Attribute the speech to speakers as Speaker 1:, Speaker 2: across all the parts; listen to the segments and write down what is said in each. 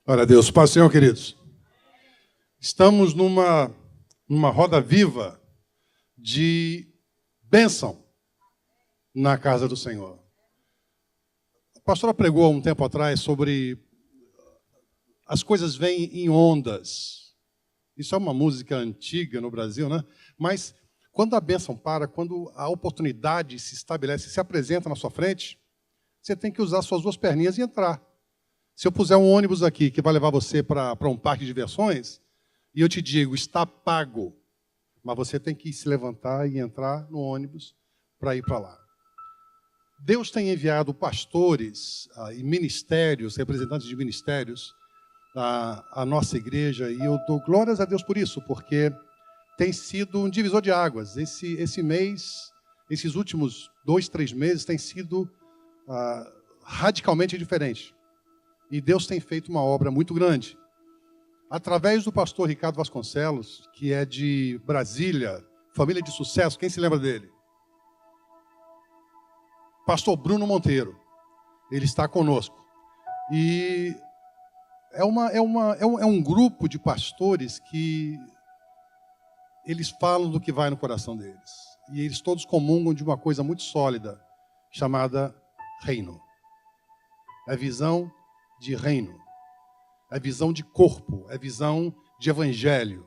Speaker 1: Glória a Deus. Paz do Senhor, queridos. Estamos numa roda viva de bênção na casa do Senhor. A pastora pregou há um tempo atrás sobre as coisas vêm em ondas. Isso é uma música antiga no Brasil, né? Mas quando a bênção para, quando a oportunidade se estabelece, se apresenta na sua frente, você tem que usar suas duas perninhas e entrar. Se eu puser um ônibus aqui que vai levar você para um parque de diversões, e eu te digo, está pago, mas você tem que se levantar e entrar no ônibus para ir para lá. Deus tem enviado pastores e ministérios, representantes de ministérios, à nossa igreja, e eu dou glórias a Deus por isso, porque tem sido um divisor de águas. Esse mês, esses últimos 2, 3 meses, tem sido radicalmente diferente. E Deus tem feito uma obra muito grande. Através do pastor Ricardo Vasconcelos, que é de Brasília, família de sucesso, quem se lembra dele? Pastor Bruno Monteiro. Ele está conosco. E é um grupo de pastores que eles falam do que vai no coração deles. E eles todos comungam de uma coisa muito sólida, chamada reino. É visão de reino, é visão de corpo, é visão de evangelho.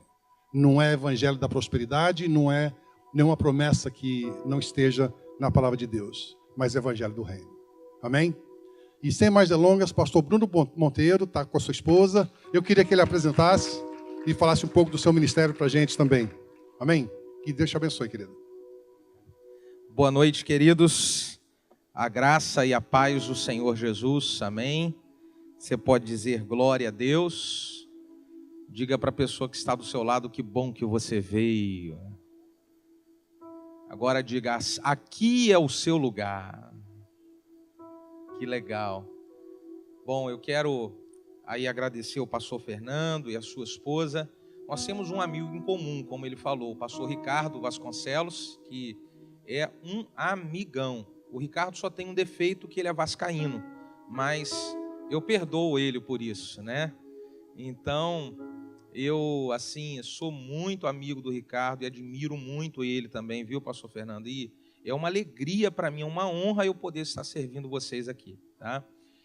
Speaker 1: Não é evangelho da prosperidade, não é nenhuma promessa que não esteja na palavra de Deus, mas é evangelho do reino. Amém? E sem mais delongas, pastor Bruno Monteiro está com a sua esposa. Eu queria que ele apresentasse e falasse um pouco do seu ministério para a gente também. Amém? Que Deus te abençoe, querido.
Speaker 2: Boa noite, queridos. A graça e a paz do Senhor Jesus. Amém? Você pode dizer glória a Deus. Diga para a pessoa que está do seu lado, que bom que você veio. Agora diga, aqui é o seu lugar. Que legal. Bom, eu quero aí agradecer ao pastor Fernando e a sua esposa. Nós temos um amigo em comum, como ele falou, o pastor Ricardo Vasconcelos, que é um amigão. O Ricardo só tem um defeito, que ele é vascaíno, mas eu perdoo ele por isso, né? Então, eu, assim, sou muito amigo do Ricardo e admiro muito ele também, viu, pastor Fernando? E é uma alegria para mim, é uma honra eu poder estar servindo vocês aqui, tá?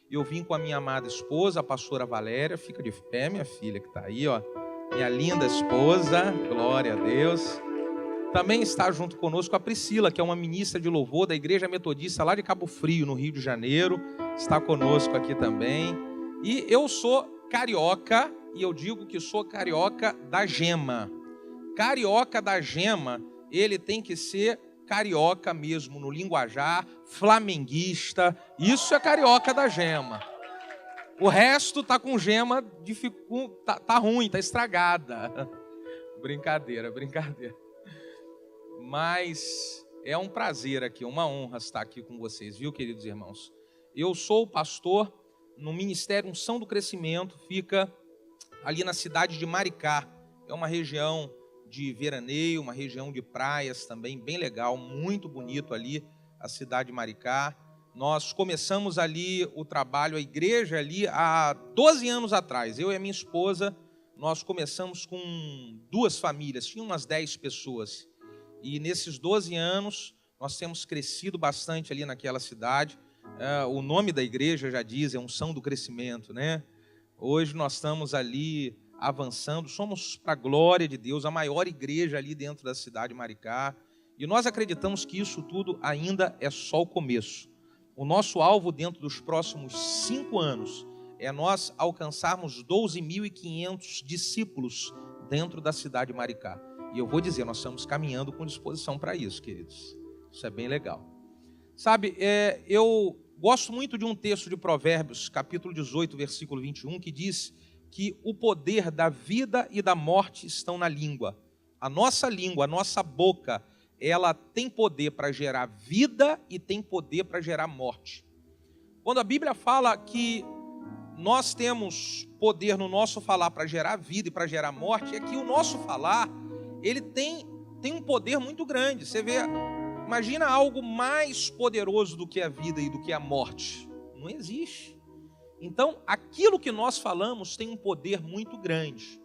Speaker 2: Eu vim com a minha amada esposa, a pastora Valéria, fica de pé, minha filha, que está aí, ó. Minha linda esposa, glória a Deus. Também está junto conosco a Priscila, que é uma ministra de louvor da Igreja Metodista lá de Cabo Frio, no Rio de Janeiro. Está conosco aqui também. E eu sou carioca, e eu digo que sou carioca da gema. Carioca da gema, ele tem que ser carioca mesmo, no linguajar, flamenguista. Isso é carioca da gema. O resto tá com gema, tá ruim, tá estragada. Brincadeira. Mas é um prazer aqui, uma honra estar aqui com vocês, viu, queridos irmãos? Eu sou pastor no Ministério Unção do Crescimento, fica ali na cidade de Maricá. É uma região de veraneio, uma região de praias também, bem legal, muito bonito ali, a cidade de Maricá. Nós começamos ali o trabalho, a igreja ali, há 12 anos atrás. Eu e a minha esposa, nós começamos com 2 famílias, tinha umas 10 pessoas. E nesses 12 anos, nós temos crescido bastante ali naquela cidade. O nome da igreja já diz, é Unção do Crescimento, né? Hoje nós estamos ali avançando, somos, para a glória de Deus, a maior igreja ali dentro da cidade de Maricá. E nós acreditamos que isso tudo ainda é só o começo. O nosso alvo dentro dos próximos 5 anos é nós alcançarmos 12.500 discípulos dentro da cidade de Maricá. E eu vou dizer, nós estamos caminhando com disposição para isso, queridos. Isso é bem legal. Sabe, eu gosto muito de um texto de Provérbios, capítulo 18, versículo 21, que diz que o poder da vida e da morte estão na língua. A nossa língua, a nossa boca, ela tem poder para gerar vida e tem poder para gerar morte. Quando a Bíblia fala que nós temos poder no nosso falar para gerar vida e para gerar morte, é que o nosso falar, ele tem um poder muito grande. Você vê, imagina algo mais poderoso do que a vida e do que a morte. Não existe. Então, aquilo que nós falamos tem um poder muito grande.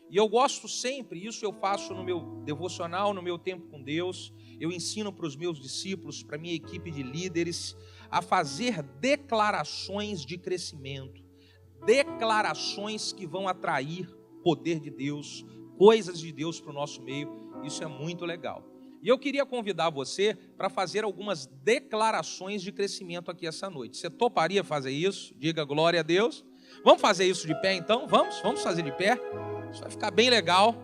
Speaker 2: E eu gosto sempre, isso eu faço no meu devocional, no meu tempo com Deus, eu ensino para os meus discípulos, para a minha equipe de líderes, a fazer declarações de crescimento, declarações que vão atrair poder de Deus, coisas de Deus para o nosso meio. Isso é muito legal. E eu queria convidar você para fazer algumas declarações de crescimento aqui essa noite. Você toparia fazer isso? Diga glória a Deus. Vamos fazer isso de pé então? Vamos fazer de pé? Isso vai ficar bem legal.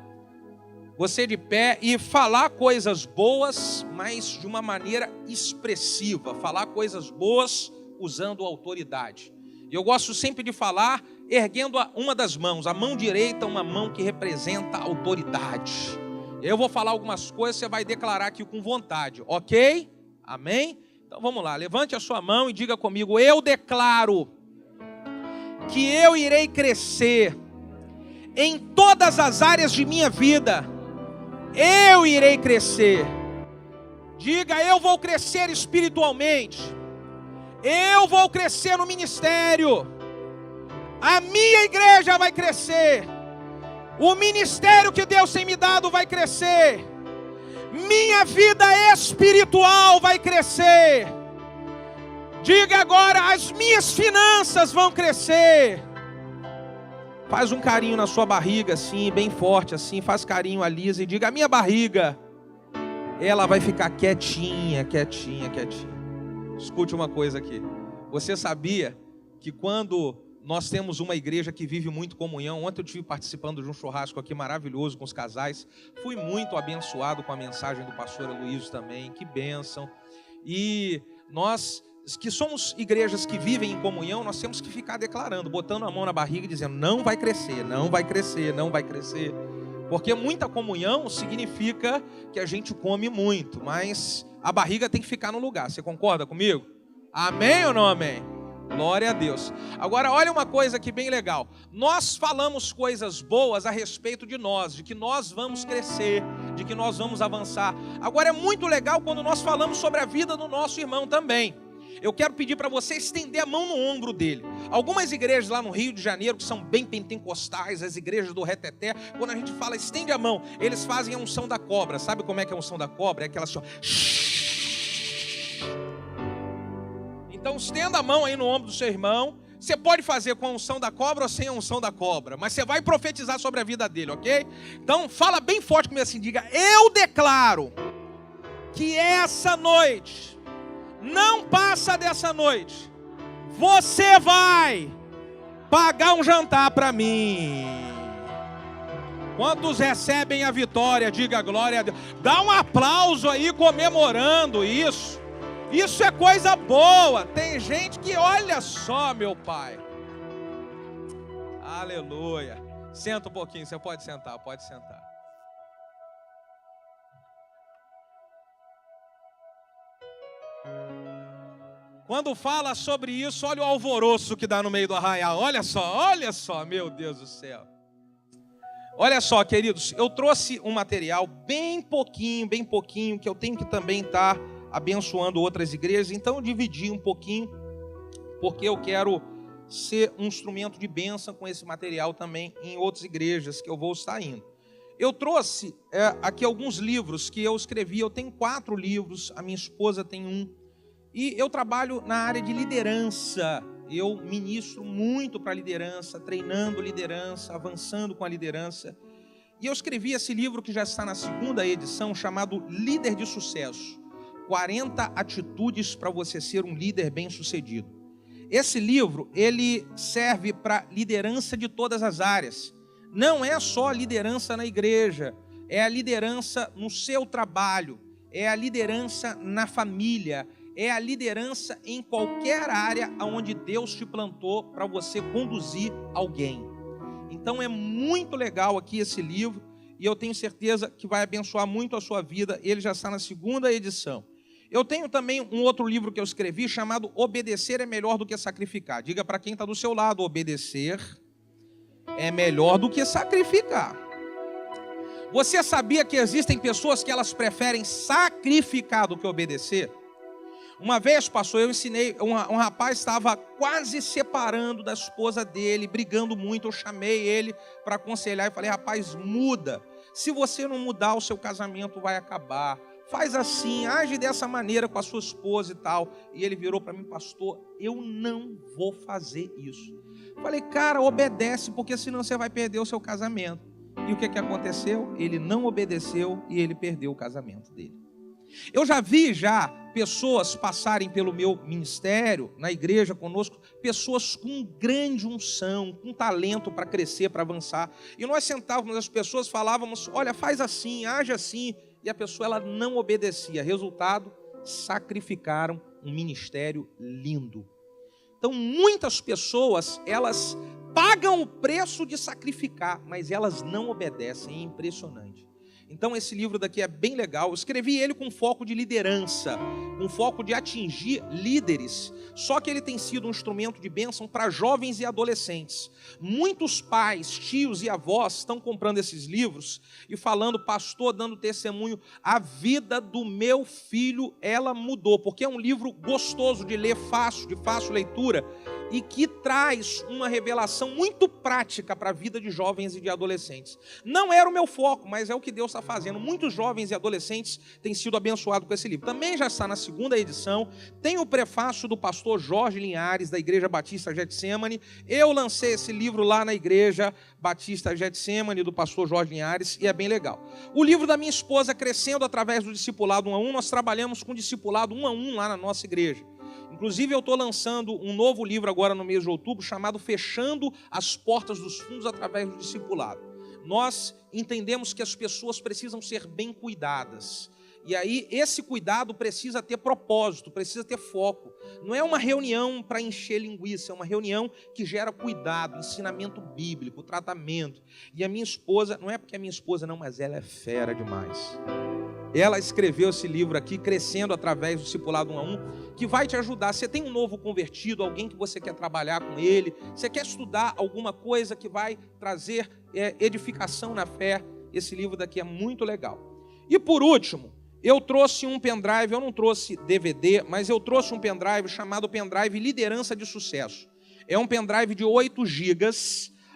Speaker 2: Você de pé e falar coisas boas, mas de uma maneira expressiva. Falar coisas boas usando autoridade. Eu gosto sempre de falar erguendo uma das mãos. A mão direita, uma mão que representa a autoridade. Eu vou falar algumas coisas, você vai declarar aqui com vontade, ok? Amém? Então vamos lá, levante a sua mão e diga comigo: eu declaro que eu irei crescer em todas as áreas de minha vida. Eu irei crescer. Diga: eu vou crescer espiritualmente. Eu vou crescer no ministério. A minha igreja vai crescer. O ministério que Deus tem me dado vai crescer. Minha vida espiritual vai crescer. Diga agora: as minhas finanças vão crescer. Faz um carinho na sua barriga assim, bem forte assim. Faz carinho, alisa e diga: a minha barriga, ela vai ficar quietinha, quietinha, quietinha. Escute uma coisa aqui. Você sabia que quando nós temos uma igreja que vive muito comunhão? Ontem eu estive participando de um churrasco aqui maravilhoso com os casais. Fui muito abençoado com a mensagem do pastor Aloysio também. Que bênção. E nós que somos igrejas que vivem em comunhão, nós temos que ficar declarando, botando a mão na barriga e dizendo: não vai crescer, não vai crescer, não vai crescer. Porque muita comunhão significa que a gente come muito, mas a barriga tem que ficar no lugar. Você concorda comigo? Amém ou não amém? Glória a Deus. Agora olha uma coisa aqui bem legal. Nós falamos coisas boas a respeito de nós, de que nós vamos crescer, de que nós vamos avançar. Agora é muito legal quando nós falamos sobre a vida do nosso irmão também. Eu quero pedir para você estender a mão no ombro dele. Algumas igrejas lá no Rio de Janeiro, que são bem pentecostais, as igrejas do Reteté, quando a gente fala estende a mão, eles fazem a unção da cobra. Sabe como é que é a unção da cobra? É aquela assim, ó. Então estenda a mão aí no ombro do seu irmão. Você pode fazer com a unção da cobra ou sem a unção da cobra, mas você vai profetizar sobre a vida dele, ok? Então fala bem forte comigo assim, diga: eu declaro que essa noite, não passa dessa noite, você vai pagar um jantar para mim. Quantos recebem a vitória? Diga glória a Deus. Dá um aplauso aí comemorando isso. Isso é coisa boa. Tem gente que, olha só, meu pai. Aleluia. Senta um pouquinho, você pode sentar, pode sentar. Quando fala sobre isso, olha o alvoroço que dá no meio do arraial. Olha só, meu Deus do céu. Olha só, queridos, eu trouxe um material bem pouquinho, que eu tenho que também estar abençoando outras igrejas. Então eu dividi um pouquinho, porque eu quero ser um instrumento de bênção com esse material também em outras igrejas que eu vou estar indo. Eu trouxe aqui alguns livros que eu escrevi. Eu tenho 4 livros, a minha esposa tem 1. E eu trabalho na área de liderança. Eu ministro muito para liderança, treinando liderança, avançando com a liderança. E eu escrevi esse livro que já está na 2ª edição, chamado Líder de Sucesso. 40 atitudes para você ser um líder bem-sucedido. Esse livro, ele serve para liderança de todas as áreas. Não é só a liderança na igreja, é a liderança no seu trabalho, é a liderança na família, é a liderança em qualquer área onde Deus te plantou para você conduzir alguém. Então é muito legal aqui esse livro e eu tenho certeza que vai abençoar muito a sua vida. Ele já está na 2ª edição. Eu tenho também um outro livro que eu escrevi chamado Obedecer é Melhor do que Sacrificar. Diga para quem está do seu lado: obedecer é melhor do que sacrificar. Você sabia que existem pessoas que elas preferem sacrificar do que obedecer? Uma vez, pastor, eu ensinei, um rapaz estava quase separando da esposa dele, brigando muito, eu chamei ele para aconselhar e falei, rapaz, muda. Se você não mudar, o seu casamento vai acabar. Faz assim, age dessa maneira com a sua esposa e tal. E ele virou para mim, pastor, eu não vou fazer isso. Falei, cara, obedece, porque senão você vai perder o seu casamento. E o que aconteceu? Ele não obedeceu e ele perdeu o casamento dele. Eu já vi pessoas passarem pelo meu ministério, na igreja conosco, pessoas com grande unção, com talento para crescer, para avançar. E nós sentávamos as pessoas, falávamos, olha, faz assim, age assim. E a pessoa ela não obedecia. Resultado, sacrificaram um ministério lindo. Então, muitas pessoas, elas pagam o preço de sacrificar, mas elas não obedecem. É impressionante. Então, esse livro daqui é bem legal. Eu escrevi ele com foco de liderança, com foco de atingir líderes. Só que ele tem sido um instrumento de bênção para jovens e adolescentes. Muitos pais, tios e avós estão comprando esses livros e falando, pastor, dando testemunho, a vida do meu filho, ela mudou. Porque é um livro gostoso de ler, de fácil leitura, e que traz uma revelação muito prática para a vida de jovens e de adolescentes. Não era o meu foco, mas é o que Deus está fazendo. Muitos jovens e adolescentes têm sido abençoados com esse livro. Também já está na segunda edição. Tem o prefácio do pastor Jorge Linhares, da Igreja Batista Getsemane. Eu lancei esse livro lá na Igreja Batista Getsemane, do pastor Jorge Linhares, e é bem legal. O livro da minha esposa, Crescendo através do Discipulado 1 a 1, nós trabalhamos com Discipulado 1 a 1 lá na nossa igreja. Inclusive, eu estou lançando um novo livro agora no mês de outubro, chamado Fechando as Portas dos Fundos através do Discipulado. Nós entendemos que as pessoas precisam ser bem cuidadas. E aí, esse cuidado precisa ter propósito, precisa ter foco. Não é uma reunião para encher linguiça, é uma reunião que gera cuidado, ensinamento bíblico, tratamento. E a minha esposa, não é porque é minha esposa não, mas ela é fera demais. Ela escreveu esse livro aqui, Crescendo através do Discipulado 1 a 1, que vai te ajudar. Você tem um novo convertido, alguém que você quer trabalhar com ele, você quer estudar alguma coisa que vai trazer edificação na fé, esse livro daqui é muito legal. E por último, eu trouxe um pendrive, eu não trouxe DVD, mas eu trouxe um pendrive chamado Pendrive Liderança de Sucesso. É um pendrive de 8 GB,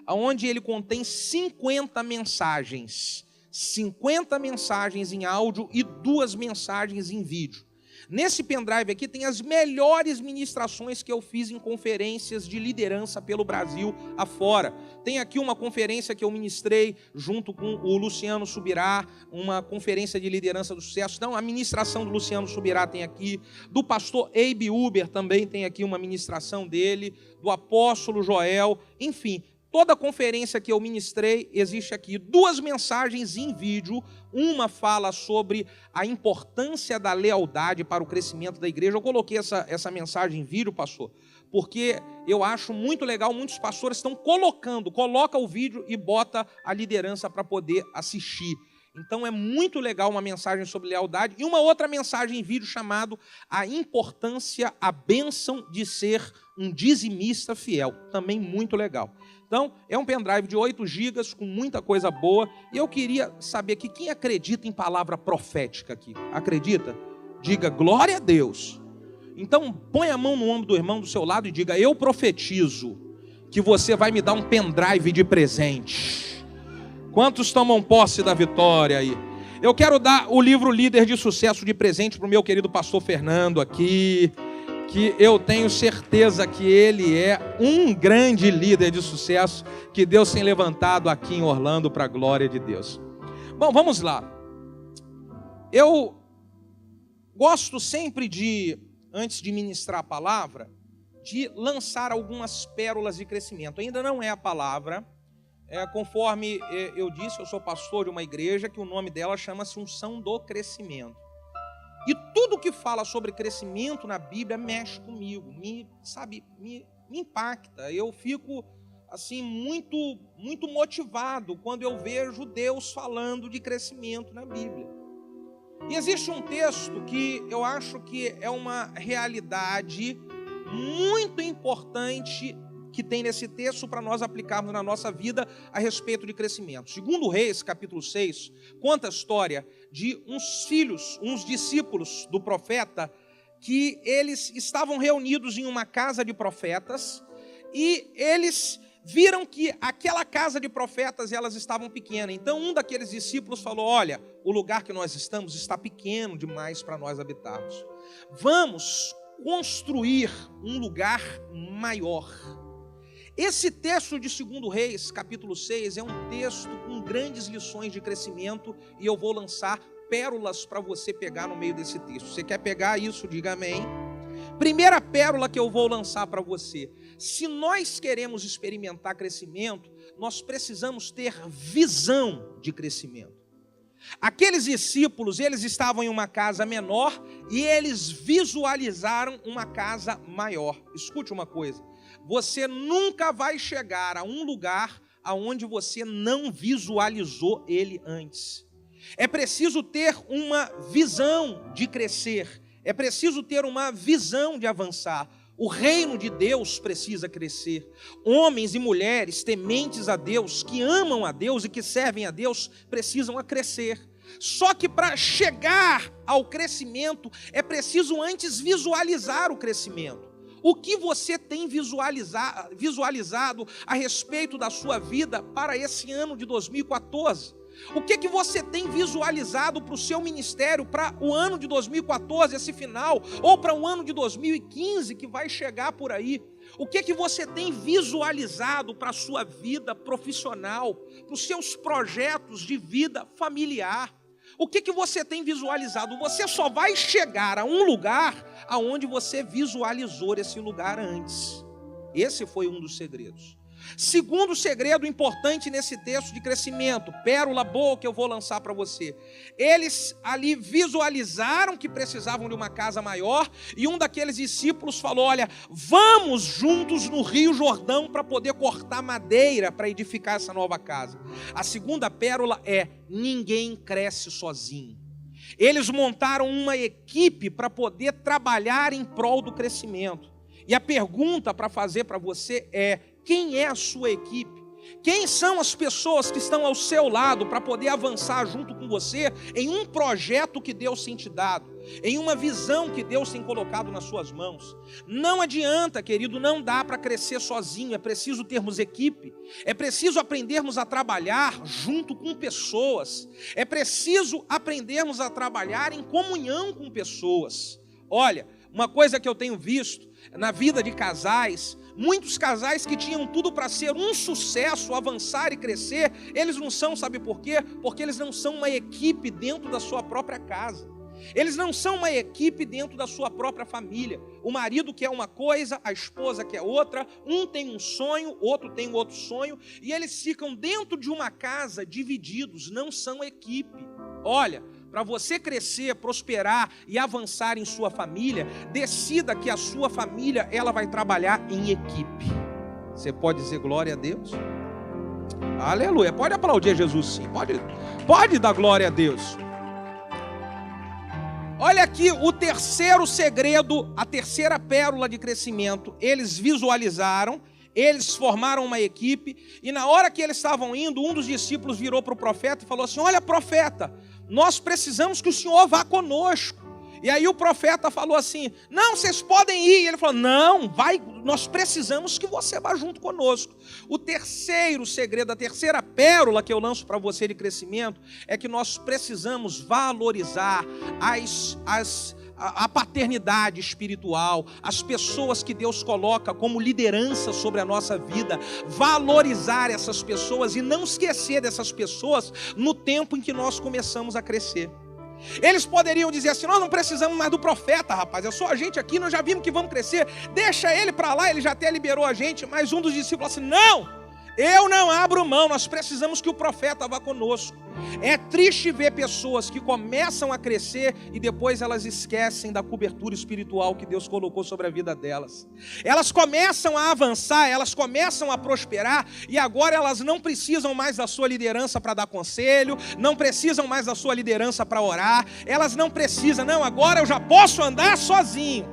Speaker 2: onde ele contém 50 mensagens. 50 mensagens em áudio e 2 mensagens em vídeo. Nesse pendrive aqui tem as melhores ministrações que eu fiz em conferências de liderança pelo Brasil afora. Tem aqui uma conferência que eu ministrei junto com o Luciano Subirá, uma conferência de liderança do sucesso. Então, a ministração do Luciano Subirá tem aqui, do pastor Abe Uber também tem aqui uma ministração dele, do apóstolo Joel, enfim. Toda conferência que eu ministrei, existe aqui 2 mensagens em vídeo. Uma fala sobre a importância da lealdade para o crescimento da igreja. Eu coloquei essa mensagem em vídeo, pastor, porque eu acho muito legal, muitos pastores estão coloca o vídeo e bota a liderança para poder assistir. Então é muito legal uma mensagem sobre lealdade. E uma outra mensagem em vídeo chamado A Importância, a Bênção de Ser um Dizimista Fiel. Também muito legal. Então, é um pendrive de 8 GB com muita coisa boa. E eu queria saber aqui, quem acredita em palavra profética aqui? Acredita? Diga, glória a Deus. Então, põe a mão no ombro do irmão do seu lado e diga, eu profetizo que você vai me dar um pendrive de presente. Quantos tomam posse da vitória aí? Eu quero dar o livro Líder de Sucesso de presente para o meu querido pastor Fernando aqui, que eu tenho certeza que ele é um grande líder de sucesso que Deus tem levantado aqui em Orlando para a glória de Deus. Bom, vamos lá. Eu gosto sempre de, antes de ministrar a palavra, de lançar algumas pérolas de crescimento. Ainda não é a palavra, conforme eu disse, eu sou pastor de uma igreja que o nome dela chama-se Unção do Crescimento. E tudo que fala sobre crescimento na Bíblia mexe comigo, me impacta. Eu fico assim muito motivado quando eu vejo Deus falando de crescimento na Bíblia. E existe um texto que eu acho que é uma realidade muito importante que tem nesse texto para nós aplicarmos na nossa vida a respeito de crescimento. Segundo Reis, capítulo 6, conta a história de uns filhos, uns discípulos do profeta que eles estavam reunidos em uma casa de profetas e eles viram que aquela casa de profetas, elas estavam pequenas. Então um daqueles discípulos falou: olha, o lugar que nós estamos está pequeno demais para nós habitarmos. Vamos construir um lugar maior. Esse texto de 2 Reis, capítulo 6, é um texto com grandes lições de crescimento e eu vou lançar pérolas para você pegar no meio desse texto. Você quer pegar isso? Diga amém. Primeira pérola que eu vou lançar para você: se nós queremos experimentar crescimento, nós precisamos ter visão de crescimento. Aqueles discípulos, eles estavam em uma casa menor e eles visualizaram uma casa maior. Escute uma coisa: você nunca vai chegar a um lugar aonde você não visualizou ele antes. É preciso ter uma visão de crescer. É preciso ter uma visão de avançar. O reino de Deus precisa crescer. Homens e mulheres tementes a Deus, que amam a Deus e que servem a Deus, precisam crescer. Só que para chegar ao crescimento, é preciso antes visualizar o crescimento. O que você tem visualizado a respeito da sua vida para esse ano de 2014? O que você tem visualizado para o seu ministério, para o ano de 2014, esse final, ou para o ano de 2015 que vai chegar por aí? O que você tem visualizado para a sua vida profissional, para os seus projetos de vida familiar? O que você tem visualizado? Você só vai chegar a um lugar aonde você visualizou esse lugar antes. Esse foi um dos segredos. Segundo segredo importante nesse texto de crescimento, pérola boa que eu vou lançar para você. Eles ali visualizaram que precisavam de uma casa maior e um daqueles discípulos falou: olha, vamos juntos no Rio Jordão para poder cortar madeira para edificar essa nova casa. A segunda pérola é: ninguém cresce sozinho. Eles montaram uma equipe para poder trabalhar em prol do crescimento. E a pergunta para fazer para você é: quem é a sua equipe? Quem são as pessoas que estão ao seu lado para poder avançar junto com você em um projeto que Deus tem te dado, em uma visão que Deus tem colocado nas suas mãos? Não adianta, querido, não dá para crescer sozinho, é preciso termos equipe, é preciso aprendermos a trabalhar junto com pessoas, é preciso aprendermos a trabalhar em comunhão com pessoas. Olha, uma coisa que eu tenho visto na vida de casais, muitos casais que tinham tudo para ser um sucesso, avançar e crescer, eles não são, sabe por quê? Porque eles não são uma equipe dentro da sua própria casa. Eles não são uma equipe dentro da sua própria família. O marido quer uma coisa, a esposa quer outra, um tem um sonho, outro tem outro sonho, e eles ficam dentro de uma casa divididos, não são equipe. Olha, para você crescer, prosperar e avançar em sua família, decida que a sua família, ela vai trabalhar em equipe. Você pode dizer glória a Deus? Aleluia. Pode aplaudir Jesus sim. Pode dar glória a Deus. Olha aqui o terceiro segredo, a terceira pérola de crescimento. Eles visualizaram, eles formaram uma equipe, e na hora que eles estavam indo, um dos discípulos virou para o profeta e falou assim: olha, profeta, nós precisamos que o senhor vá conosco. E aí o profeta falou assim: não, vocês podem ir. E ele falou: não, vai, nós precisamos que você vá junto conosco. O terceiro segredo, a terceira pérola que eu lanço para você de crescimento, é que nós precisamos valorizar a paternidade espiritual, as pessoas que Deus coloca como liderança sobre a nossa vida, valorizar essas pessoas e não esquecer dessas pessoas no tempo em que nós começamos a crescer. Eles poderiam dizer assim: nós não precisamos mais do profeta, rapaz, é só a gente aqui, nós já vimos que vamos crescer, deixa ele para lá, ele já até liberou a gente. Mas um dos discípulos falou assim: não, eu não abro mão, nós precisamos que o profeta vá conosco. É triste ver pessoas que começam a crescer e depois elas esquecem da cobertura espiritual que Deus colocou sobre a vida delas. Elas começam a avançar, elas começam a prosperar e agora elas não precisam mais da sua liderança para dar conselho, não precisam mais da sua liderança para orar, elas não precisam, não, agora eu já posso andar sozinho.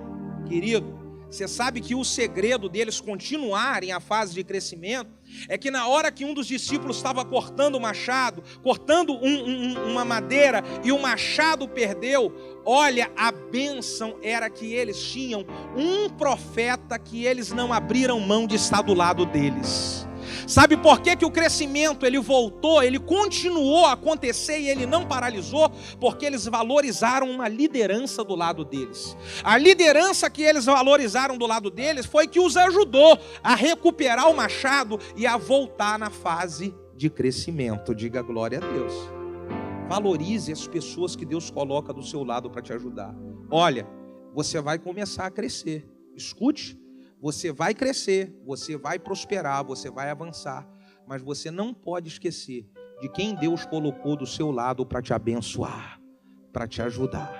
Speaker 2: Querido, Você sabe que o segredo deles continuarem a fase de crescimento é que na hora que um dos discípulos estava cortando o machado, cortando uma madeira e o machado perdeu, olha, a bênção era que eles tinham um profeta que eles não abriram mão de estar do lado deles. Sabe por que o crescimento ele voltou, ele continuou a acontecer e ele não paralisou? Porque eles valorizaram uma liderança do lado deles. A liderança que eles valorizaram do lado deles foi que os ajudou a recuperar o machado e a voltar na fase de crescimento. Diga glória a Deus. Valorize as pessoas que Deus coloca do seu lado para te ajudar. Olha, você vai começar a crescer. Escute. Você vai crescer, você vai prosperar, você vai avançar, mas você não pode esquecer de quem Deus colocou do seu lado para te abençoar, para te ajudar.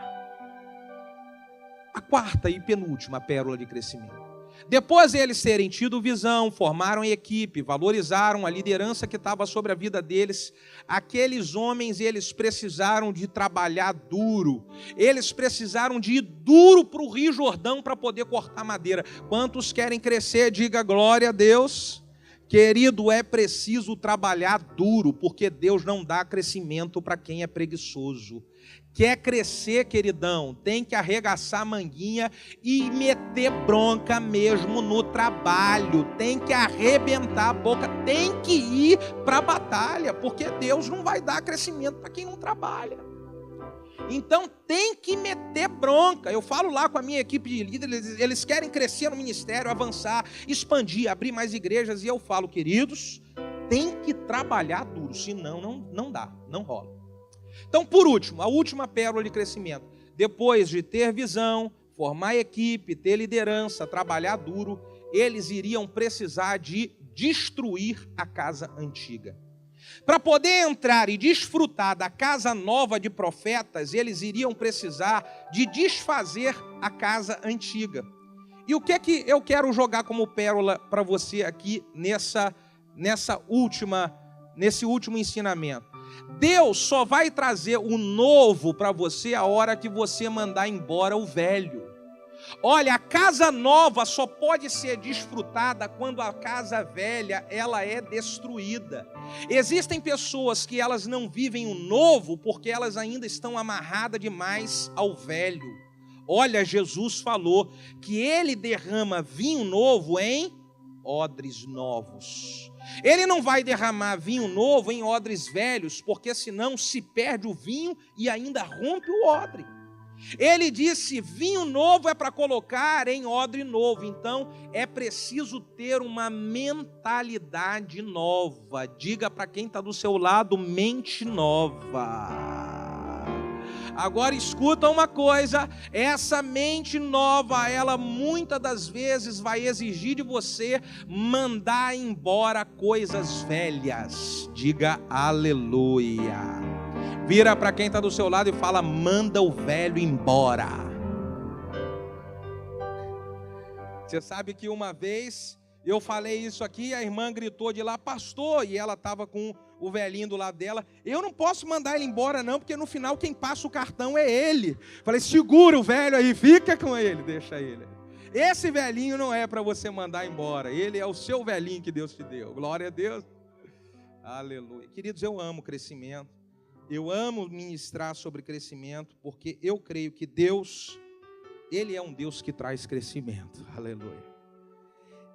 Speaker 2: A quarta e penúltima pérola de crescimento. Depois de eles terem tido visão, formaram equipe, valorizaram a liderança que estava sobre a vida deles, aqueles homens, eles precisaram de trabalhar duro. Eles precisaram de ir duro para o Rio Jordão para poder cortar madeira. Quantos querem crescer? Diga glória a Deus. Querido, é preciso trabalhar duro, porque Deus não dá crescimento para quem é preguiçoso. Quer crescer, queridão, tem que arregaçar a manguinha e meter bronca mesmo no trabalho. Tem que arrebentar a boca, tem que ir para a batalha, porque Deus não vai dar crescimento para quem não trabalha. Então tem que meter bronca. Eu falo lá com a minha equipe de líderes, eles querem crescer no ministério, avançar, expandir, abrir mais igrejas, e eu falo, queridos, tem que trabalhar duro, senão não dá, não rola. Então, por último, a última pérola de crescimento. Depois de ter visão, formar equipe, ter liderança, trabalhar duro, eles iriam precisar de destruir a casa antiga. Para poder entrar e desfrutar da casa nova de profetas, eles iriam precisar de desfazer a casa antiga. E o que é que eu quero jogar como pérola para você aqui nesse último ensinamento? Deus só vai trazer o novo para você a hora que você mandar embora o velho. Olha, a casa nova só pode ser desfrutada quando a casa velha ela é destruída. Existem pessoas que elas não vivem o novo porque elas ainda estão amarradas demais ao velho. Olha, Jesus falou que ele derrama vinho novo em odres novos. Ele não vai derramar vinho novo em odres velhos, porque senão se perde o vinho e ainda rompe o odre. Ele disse, vinho novo é para colocar em odre novo. Então é preciso ter uma mentalidade nova. Diga para quem está do seu lado, mente nova. Agora escuta uma coisa, essa mente nova, ela muitas das vezes vai exigir de você mandar embora coisas velhas. Diga aleluia. Vira para quem está do seu lado e fala, manda o velho embora. Você sabe que uma vez eu falei isso aqui, a irmã gritou de lá, pastor, e ela estava com o velhinho do lado dela, eu não posso mandar ele embora não, porque no final quem passa o cartão é ele. Falei, segura o velho aí, fica com ele, deixa ele. Esse velhinho não é para você mandar embora, ele é o seu velhinho que Deus te deu, glória a Deus. Aleluia. Queridos, eu amo crescimento, eu amo ministrar sobre crescimento, porque eu creio que Deus, Ele é um Deus que traz crescimento, aleluia.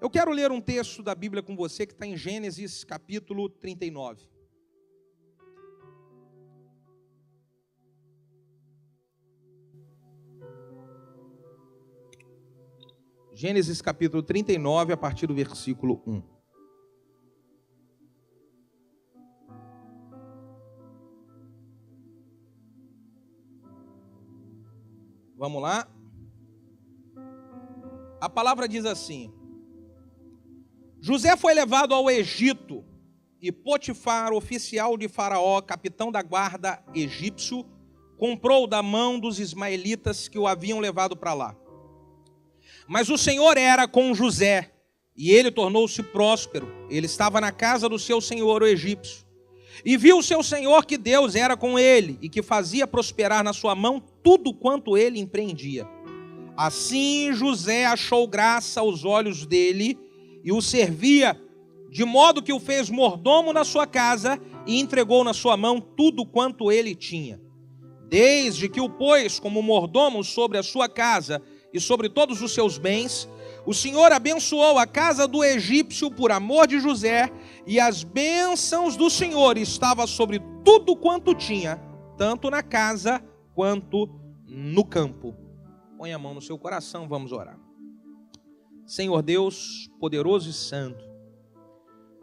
Speaker 2: Eu quero ler um texto da Bíblia com você que está em Gênesis capítulo 39. Gênesis capítulo 39, a partir do versículo 1. Vamos lá? A palavra diz assim: José foi levado ao Egito, e Potifar, oficial de Faraó, capitão da guarda egípcio, comprou da mão dos ismaelitas que o haviam levado para lá. Mas o Senhor era com José, e ele tornou-se próspero. Ele estava na casa do seu senhor, o egípcio. E viu o seu senhor que Deus era com ele, e que fazia prosperar na sua mão tudo quanto ele empreendia. Assim José achou graça aos olhos dele e o servia, de modo que o fez mordomo na sua casa e entregou na sua mão tudo quanto ele tinha. Desde que o pôs como mordomo sobre a sua casa e sobre todos os seus bens, o Senhor abençoou a casa do egípcio por amor de José, e as bênçãos do Senhor estavam sobre tudo quanto tinha, tanto na casa quanto no campo. Põe a mão no seu coração, vamos orar. Senhor Deus, poderoso e santo,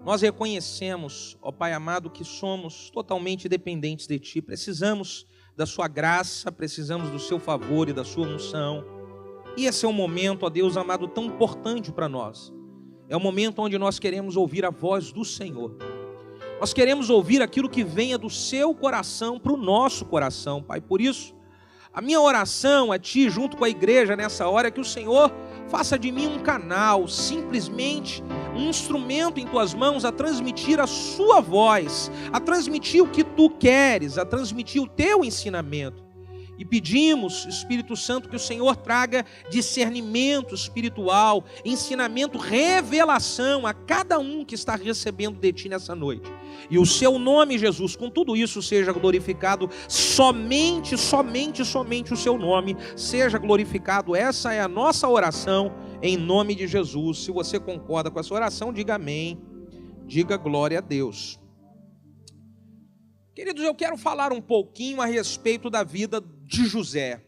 Speaker 2: nós reconhecemos, ó Pai amado, que somos totalmente dependentes de Ti. Precisamos da Sua graça, precisamos do Seu favor e da Sua unção. E esse é um momento, ó Deus amado, tão importante para nós. É um momento onde nós queremos ouvir a voz do Senhor. Nós queremos ouvir aquilo que venha do Seu coração para o nosso coração, Pai. Por isso, a minha oração a Ti, junto com a igreja nessa hora, é que o Senhor faça de mim um canal, simplesmente um instrumento em Tuas mãos a transmitir a Sua voz, a transmitir o que Tu queres, a transmitir o Teu ensinamento. E pedimos, Espírito Santo, que o Senhor traga discernimento espiritual, ensinamento, revelação a cada um que está recebendo de Ti nessa noite. E o Seu nome, Jesus, com tudo isso seja glorificado, somente o Seu nome seja glorificado. Essa é a nossa oração, em nome de Jesus. Se você concorda com essa oração, diga amém, diga glória a Deus. Queridos, eu quero falar um pouquinho a respeito da vida de José.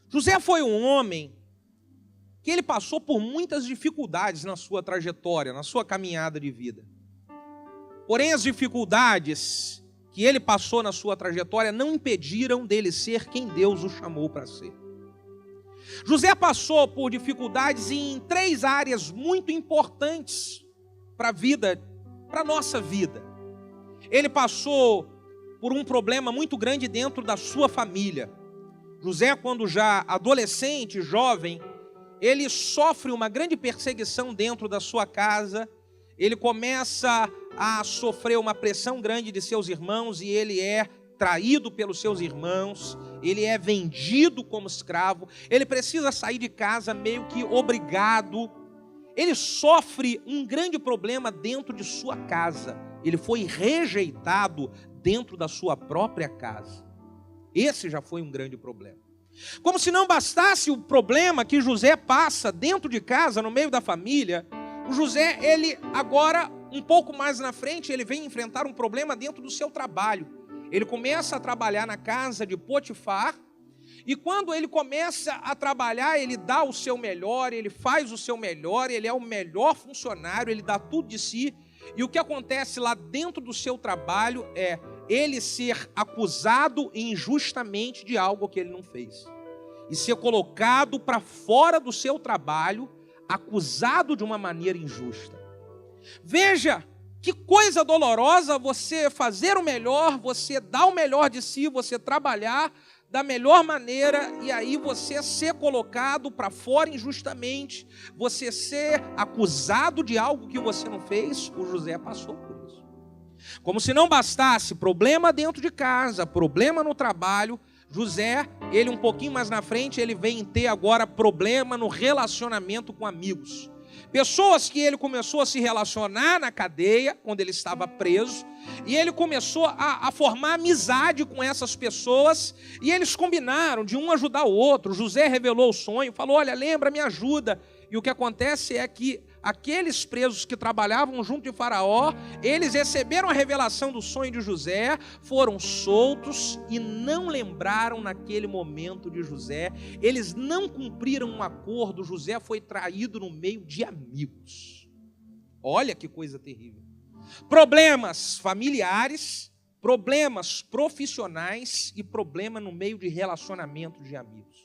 Speaker 2: José foi um homem que ele passou por muitas dificuldades na sua trajetória, na sua caminhada de vida. Porém, as dificuldades que ele passou na sua trajetória não impediram dele ser quem Deus o chamou para ser. José passou por dificuldades em 3 áreas muito importantes para a vida, para a nossa vida. Ele passou por um problema muito grande dentro da sua família. José, quando já adolescente, jovem, ele sofre uma grande perseguição dentro da sua casa. Ele começa a sofrer uma pressão grande de seus irmãos e ele é traído pelos seus irmãos. Ele é vendido como escravo. Ele precisa sair de casa meio que obrigado. Ele sofre um grande problema dentro de sua casa. Ele foi rejeitado dentro da sua própria casa. Esse já foi um grande problema. Como se não bastasse o problema que José passa dentro de casa, no meio da família, o José, ele agora, um pouco mais na frente, ele vem enfrentar um problema dentro do seu trabalho. Ele começa a trabalhar na casa de Potifar, e quando ele começa a trabalhar, ele dá o seu melhor, ele faz o seu melhor, ele é o melhor funcionário, ele dá tudo de si. E o que acontece lá dentro do seu trabalho é ele ser acusado injustamente de algo que ele não fez. E ser colocado para fora do seu trabalho, acusado de uma maneira injusta. Veja que coisa dolorosa você fazer o melhor, você dar o melhor de si, você trabalhar da melhor maneira, e aí você ser colocado para fora injustamente, você ser acusado de algo que você não fez. O José passou por isso. Como se não bastasse problema dentro de casa, problema no trabalho, José, ele um pouquinho mais na frente, ele vem ter agora problema no relacionamento com amigos. Pessoas que ele começou a se relacionar na cadeia, quando ele estava preso, e ele começou a formar amizade com essas pessoas, e eles combinaram de um ajudar o outro. José revelou o sonho, falou: olha, lembra, me ajuda. E o que acontece é que aqueles presos que trabalhavam junto de Faraó, eles receberam a revelação do sonho de José, foram soltos e não lembraram naquele momento de José. Eles não cumpriram um acordo. José foi traído no meio de amigos. Olha que coisa terrível. Problemas familiares, problemas profissionais e problema no meio de relacionamento de amigos.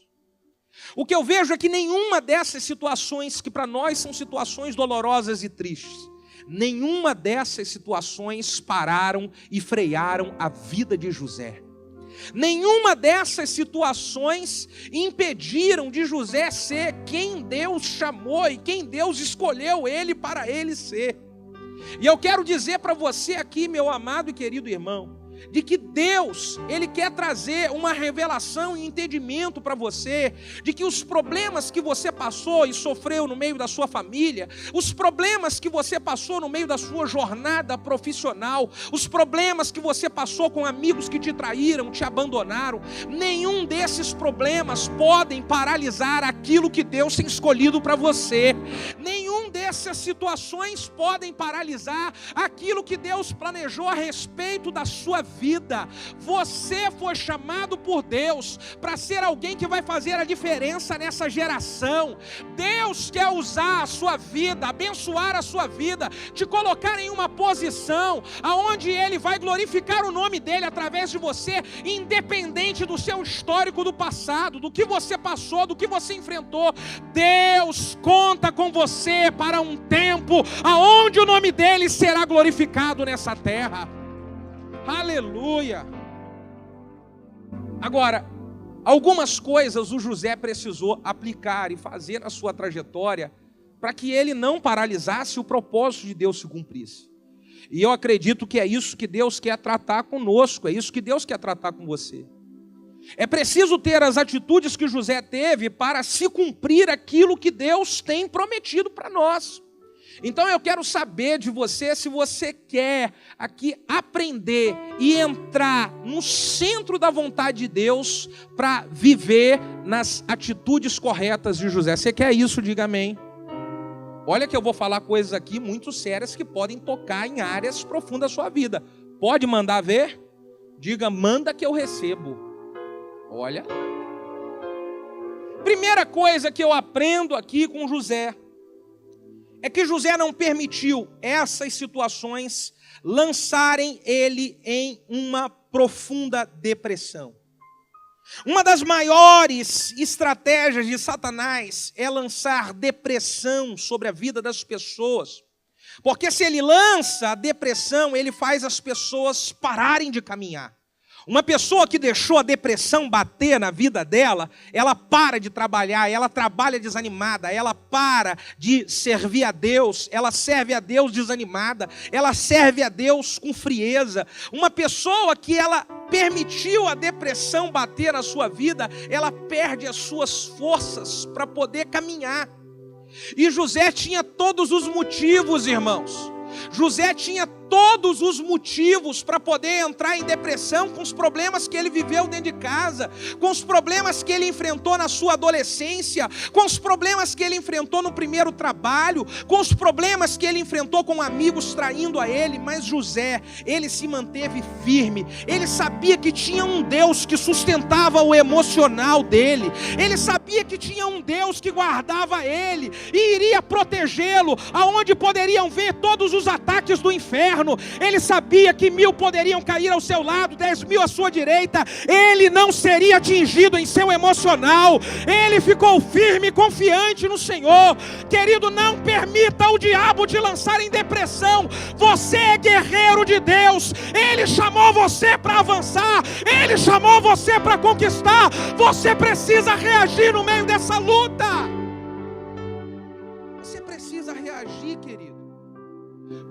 Speaker 2: O que eu vejo é que nenhuma dessas situações, que para nós são situações dolorosas e tristes, nenhuma dessas situações pararam e frearam a vida de José. Nenhuma dessas situações impediram de José ser quem Deus chamou e quem Deus escolheu ele para ele ser. E eu quero dizer para você aqui, meu amado e querido irmão, de que Deus, Ele quer trazer uma revelação e entendimento para você, de que os problemas que você passou e sofreu no meio da sua família, os problemas que você passou no meio da sua jornada profissional, os problemas que você passou com amigos que te traíram, te abandonaram, nenhum desses problemas podem paralisar aquilo que Deus tem escolhido para você. Nenhum dessas situações podem paralisar aquilo que Deus planejou a respeito da sua vida. Você foi chamado por Deus para ser alguém que vai fazer a diferença nessa geração. Deus quer usar a sua vida, abençoar a sua vida, te colocar em uma posição aonde Ele vai glorificar o nome dEle através de você, independente do seu histórico do passado, do que você passou, do que você enfrentou. Deus conta com você para um tempo aonde o nome dEle será glorificado nessa terra. Aleluia! Agora, algumas coisas o José precisou aplicar e fazer na sua trajetória para que ele não paralisasse o propósito de Deus se cumprisse. E eu acredito que é isso que Deus quer tratar conosco, é isso que Deus quer tratar com você. É preciso ter as atitudes que José teve para se cumprir aquilo que Deus tem prometido para nós. Então eu quero saber de você se você quer aqui aprender e entrar no centro da vontade de Deus para viver nas atitudes corretas de José. Você quer isso? Diga amém. Olha que eu vou falar coisas aqui muito sérias que podem tocar em áreas profundas da sua vida. Pode mandar ver? Diga, manda que eu recebo. Olha. Primeira coisa que eu aprendo aqui com José é que José não permitiu essas situações lançarem ele em uma profunda depressão. Uma das maiores estratégias de Satanás é lançar depressão sobre a vida das pessoas. Porque se ele lança a depressão, ele faz as pessoas pararem de caminhar. Uma pessoa que deixou a depressão bater na vida dela, ela para de trabalhar, ela trabalha desanimada, ela para de servir a Deus, ela serve a Deus desanimada, ela serve a Deus com frieza. Uma pessoa que ela permitiu a depressão bater na sua vida, ela perde as suas forças para poder caminhar. E José tinha todos os motivos, irmãos. José tinha todos os motivos para poder entrar em depressão com os problemas que ele viveu dentro de casa, com os problemas que ele enfrentou na sua adolescência, com os problemas que ele enfrentou no primeiro trabalho, com os problemas que ele enfrentou com amigos traindo a ele. Mas José, ele se manteve firme. Ele sabia que tinha um Deus que sustentava o emocional dele. Ele sabia que tinha um Deus que guardava ele e iria protegê-lo aonde poderiam ver todos os ataques do inferno. Ele sabia que 1000 poderiam cair ao seu lado, 10.000 à sua direita. Ele não seria atingido em seu emocional. Ele ficou firme e confiante no Senhor. Querido, não permita o diabo te lançar em depressão. Você é guerreiro de Deus. Ele chamou você para avançar. Ele chamou você para conquistar. Você precisa reagir no meio dessa luta. Você precisa reagir, querido.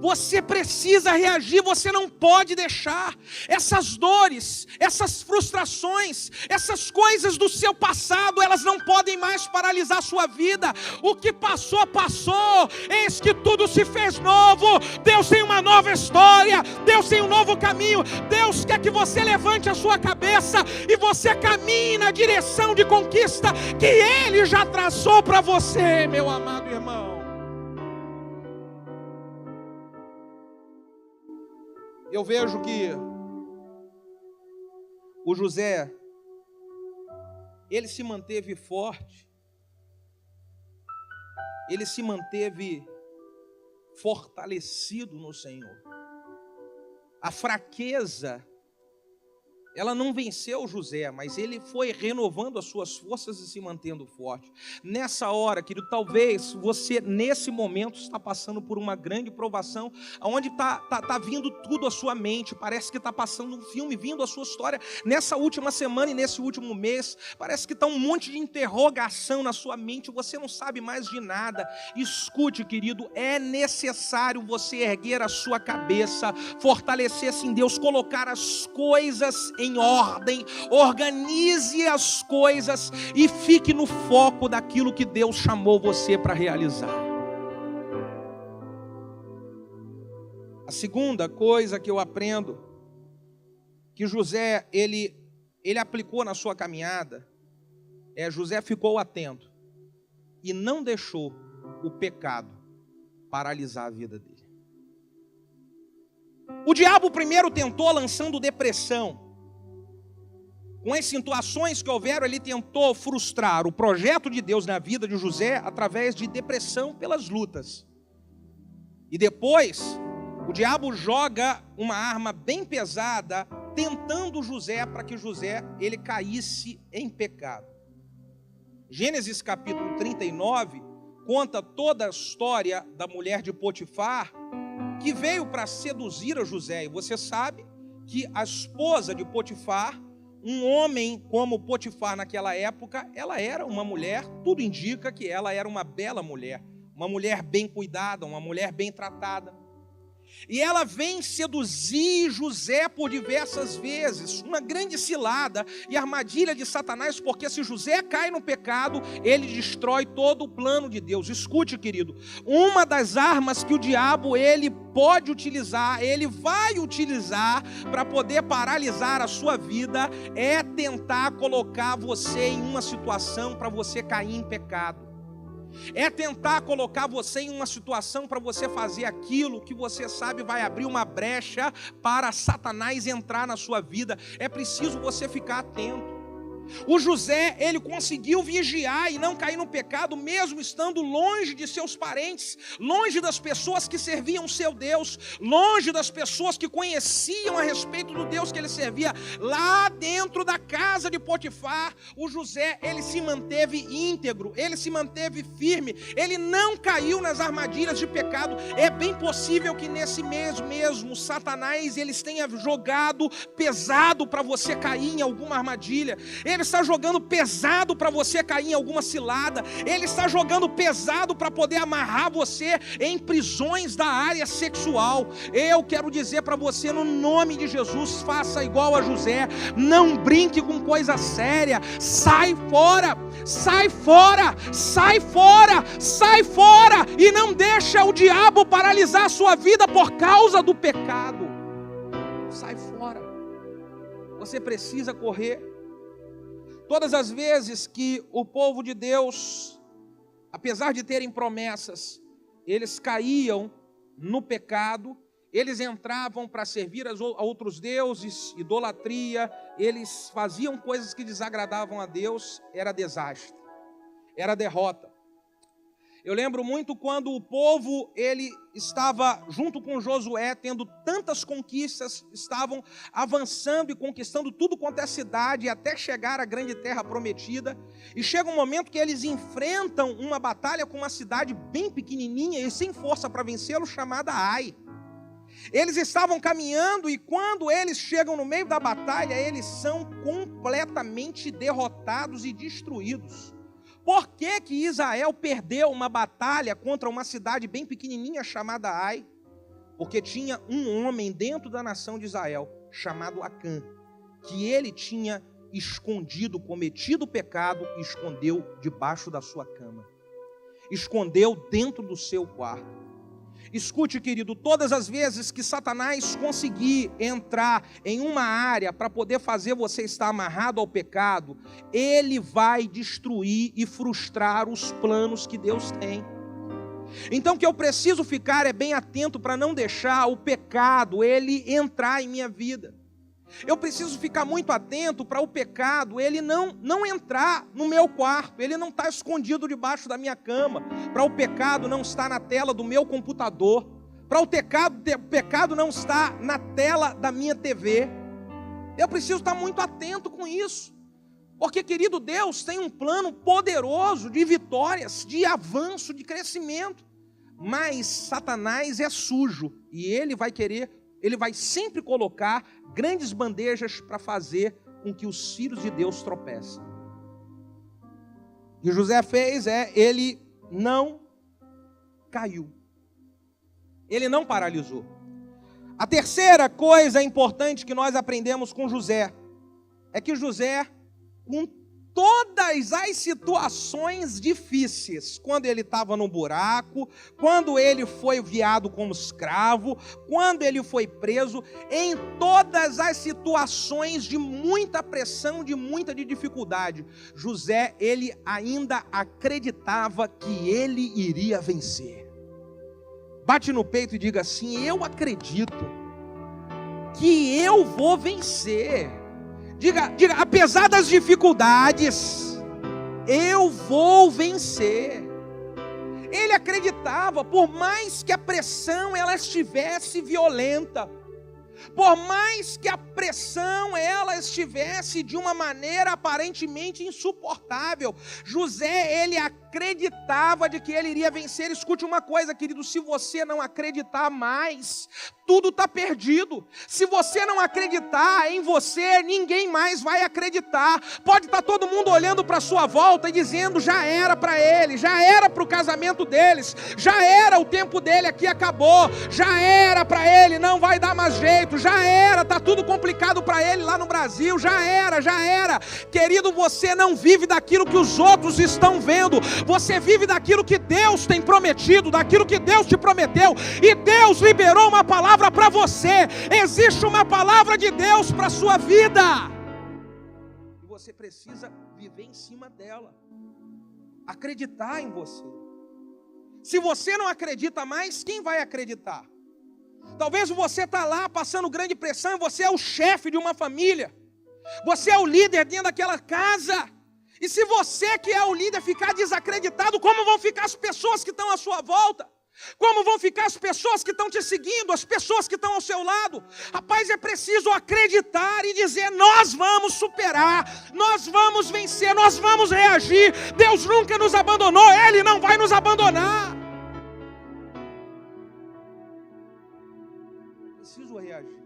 Speaker 2: Você precisa reagir, você não pode deixar essas dores, essas frustrações, essas coisas do seu passado, elas não podem mais paralisar a sua vida. O que passou, passou. Eis que tudo se fez novo. Deus tem uma nova história, Deus tem um novo caminho. Deus quer que você levante a sua cabeça e você caminhe na direção de conquista que Ele já traçou para você, meu amado irmão. Eu vejo que o José, ele se manteve forte, ele se manteve fortalecido no Senhor. A fraqueza ela não venceu José, mas ele foi renovando as suas forças e se mantendo forte. Nessa hora, querido, talvez você, nesse momento, está passando por uma grande provação, onde está vindo tudo à sua mente, parece que está passando um filme, vindo a sua história. Nessa última semana e nesse último mês, parece que está um monte de interrogação na sua mente, você não sabe mais de nada. Escute, querido, é necessário você erguer a sua cabeça, fortalecer-se em Deus, colocar as coisas em ordem, organize as coisas e fique no foco daquilo que Deus chamou você para realizar. A segunda coisa que eu aprendo, que José, ele aplicou na sua caminhada, José ficou atento e não deixou o pecado paralisar a vida dele. O diabo primeiro tentou lançando depressão. Com as situações que houveram, ele tentou frustrar o projeto de Deus na vida de José através de depressão pelas lutas. E depois, o diabo joga uma arma bem pesada, tentando José para que José ele caísse em pecado. Gênesis capítulo 39 conta toda a história da mulher de Potifar, que veio para seduzir a José. E você sabe que a esposa de Potifar, um homem como Potifar naquela época, ela era uma mulher, tudo indica que ela era uma bela mulher, uma mulher bem cuidada, uma mulher bem tratada. E ela vem seduzir José por diversas vezes, uma grande cilada e armadilha de Satanás, porque se José cai no pecado, ele destrói todo o plano de Deus. Escute, querido, uma das armas que o diabo ele pode utilizar, ele vai utilizar para poder paralisar a sua vida, é tentar colocar você em uma situação para você cair em pecado. É tentar colocar você em uma situação para você fazer aquilo que você sabe vai abrir uma brecha para Satanás entrar na sua vida. É preciso você ficar atento. O José, ele conseguiu vigiar e não cair no pecado, mesmo estando longe de seus parentes, longe das pessoas que serviam o seu Deus, longe das pessoas que conheciam a respeito do Deus que ele servia. Lá dentro da casa de Potifar, o José, ele se manteve íntegro, ele se manteve firme, ele não caiu nas armadilhas de pecado. É bem possível que nesse mês mesmo, Satanás, ele tenha jogado pesado para você cair em alguma armadilha. Ele está jogando pesado para você cair em alguma cilada. Ele está jogando pesado para poder amarrar você em prisões da área sexual. Eu quero dizer para você, no nome de Jesus, faça igual a José. Não brinque com coisa séria. Sai fora, sai fora, sai fora, sai fora. E não deixa o diabo paralisar a sua vida por causa do pecado. Sai fora. Você precisa correr. Todas as vezes que o povo de Deus, apesar de terem promessas, eles caíam no pecado, eles entravam para servir a outros deuses, idolatria, eles faziam coisas que desagradavam a Deus, era desastre, era derrota. Eu lembro muito quando o povo, ele estava junto com Josué, tendo tantas conquistas, estavam avançando e conquistando tudo quanto é cidade, até chegar à grande terra prometida. E chega um momento que eles enfrentam uma batalha com uma cidade bem pequenininha e sem força para vencê-lo, chamada Ai. Eles estavam caminhando e quando eles chegam no meio da batalha, eles são completamente derrotados e destruídos. Por que que Israel perdeu uma batalha contra uma cidade bem pequenininha chamada Ai? Porque tinha um homem dentro da nação de Israel, chamado Acã, que ele tinha escondido, cometido o pecado e escondeu debaixo da sua cama. Escondeu dentro do seu quarto. Escute, querido, todas as vezes que Satanás conseguir entrar em uma área para poder fazer você estar amarrado ao pecado, ele vai destruir e frustrar os planos que Deus tem. Então o que eu preciso ficar é bem atento para não deixar o pecado ele entrar em minha vida. Eu preciso ficar muito atento para o pecado, ele não entrar no meu quarto, ele não está escondido debaixo da minha cama, para o pecado não estar na tela do meu computador, para o pecado não estar na tela da minha TV. Eu preciso estar muito atento com isso. Porque, querido, Deus tem um plano poderoso de vitórias, de avanço, de crescimento. Mas Satanás é sujo e ele vai sempre colocar grandes bandejas para fazer com que os filhos de Deus tropecem. O que José fez ele não caiu. Ele não paralisou. A terceira coisa importante que nós aprendemos com José é que José, com todas as situações difíceis, quando ele estava no buraco, quando ele foi enviado como escravo, quando ele foi preso, em todas as situações de muita pressão, de muita dificuldade, José, ele ainda acreditava que ele iria vencer. Bate no peito e diga assim: eu acredito que eu vou vencer. Diga, apesar das dificuldades, eu vou vencer. Ele acreditava, por mais que a pressão ela estivesse violenta, por mais que a pressão ela estivesse de uma maneira aparentemente insuportável, José, ele acreditava de que ele iria vencer. Escute uma coisa, querido, se você não acreditar mais, tudo está perdido. Se você não acreditar em você, ninguém mais vai acreditar. Pode estar todo mundo olhando para a sua volta e dizendo: já era para ele, já era para o casamento deles, já era, o tempo dele aqui acabou, já era para ele, não vai dar mais jeito, já era, está tudo complicado para ele lá no Brasil, já era. Querido, você não vive daquilo que os outros estão vendo, você vive daquilo que Deus tem prometido, daquilo que Deus te prometeu, e Deus liberou uma palavra para você. Existe uma palavra de Deus para a sua vida, e você precisa viver em cima dela, acreditar em você. Se você não acredita mais, quem vai acreditar? Talvez você está lá passando grande pressão e você é o chefe de uma família, você é o líder dentro daquela casa, e se você que é o líder ficar desacreditado, como vão ficar as pessoas que estão à sua volta? Como vão ficar as pessoas que estão te seguindo, as pessoas que estão ao seu lado? Rapaz, é preciso acreditar e dizer: nós vamos superar, nós vamos vencer, nós vamos reagir. Deus nunca nos abandonou, Ele não vai nos abandonar. Preciso reagir.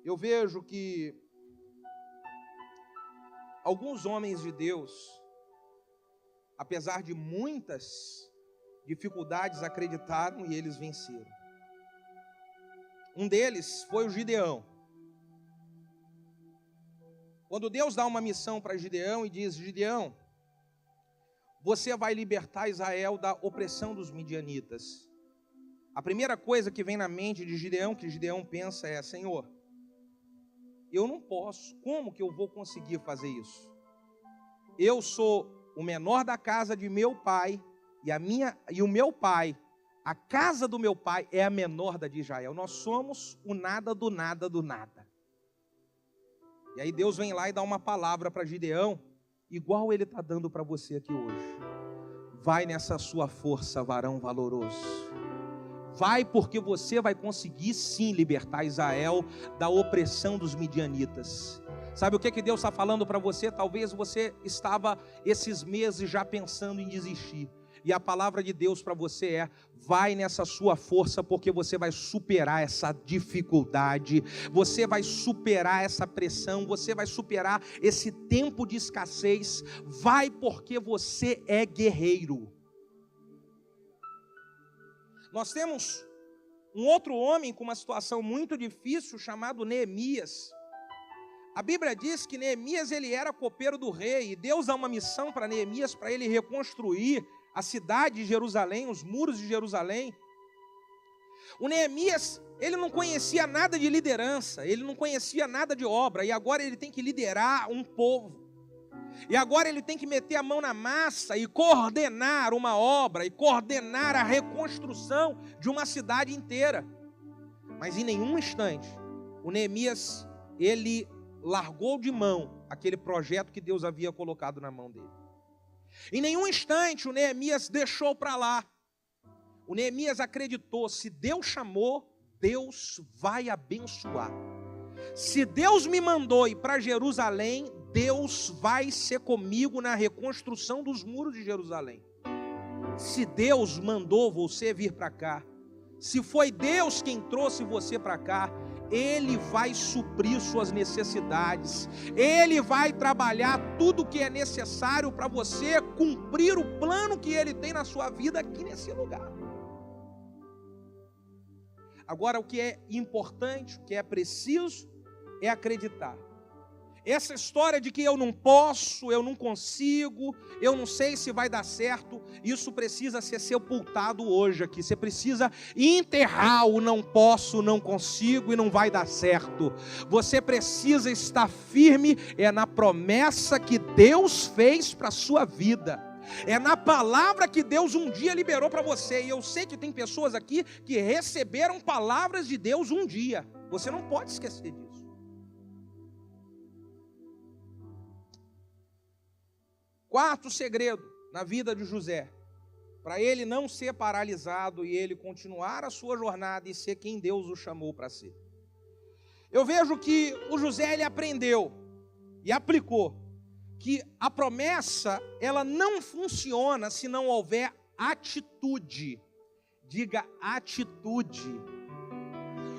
Speaker 2: Eu vejo que alguns homens de Deus, apesar de muitas dificuldades, acreditaram e eles venceram. Um deles foi o Gideão. Quando Deus dá uma missão para Gideão e diz: Gideão, você vai libertar Israel da opressão dos midianitas. A primeira coisa que vem na mente de Gideão, que Gideão pensa é: Senhor, eu não posso, como que eu vou conseguir fazer isso? Eu sou o menor da casa de meu pai, e o meu pai, a casa do meu pai é a menor da de Israel. Nós somos o nada do nada do nada. E aí Deus vem lá e dá uma palavra para Gideão, igual Ele está dando para você aqui hoje. Vai nessa sua força, varão valoroso. Vai, porque você vai conseguir sim libertar Israel da opressão dos midianitas. Sabe o que Deus está falando para você? Talvez você estava esses meses já pensando em desistir. E a palavra de Deus para você é: vai nessa sua força, porque você vai superar essa dificuldade, você vai superar essa pressão, você vai superar esse tempo de escassez. Vai, porque você é guerreiro. Nós temos um outro homem com uma situação muito difícil, chamado Neemias. A Bíblia diz que Neemias, ele era copeiro do rei, e Deus dá uma missão para Neemias, para ele reconstruir a cidade de Jerusalém, os muros de Jerusalém. O Neemias, ele não conhecia nada de liderança, ele não conhecia nada de obra, e agora ele tem que liderar um povo. E agora ele tem que meter a mão na massa e coordenar uma obra, e coordenar a reconstrução de uma cidade inteira. Mas em nenhum instante, o Neemias, ele largou de mão aquele projeto que Deus havia colocado na mão dele. Em nenhum instante o Neemias deixou para lá. O Neemias acreditou: se Deus chamou, Deus vai abençoar. Se Deus me mandou ir para Jerusalém, Deus vai ser comigo na reconstrução dos muros de Jerusalém. Se Deus mandou você vir para cá, se foi Deus quem trouxe você para cá, Ele vai suprir suas necessidades, Ele vai trabalhar tudo o que é necessário para você cumprir o plano que Ele tem na sua vida aqui nesse lugar. Agora, o que é importante, o que é preciso, é acreditar. Essa história de que eu não posso, eu não consigo, eu não sei se vai dar certo, isso precisa ser sepultado hoje aqui. Você precisa enterrar o não posso, não consigo e não vai dar certo. Você precisa estar firme na promessa que Deus fez para a sua vida. É na palavra que Deus um dia liberou para você. E eu sei que tem pessoas aqui que receberam palavras de Deus um dia. Você não pode esquecer disso. Quarto segredo na vida de José, para ele não ser paralisado e ele continuar a sua jornada e ser quem Deus o chamou para ser. Eu vejo que o José, ele aprendeu e aplicou que a promessa, ela não funciona se não houver atitude. Diga atitude.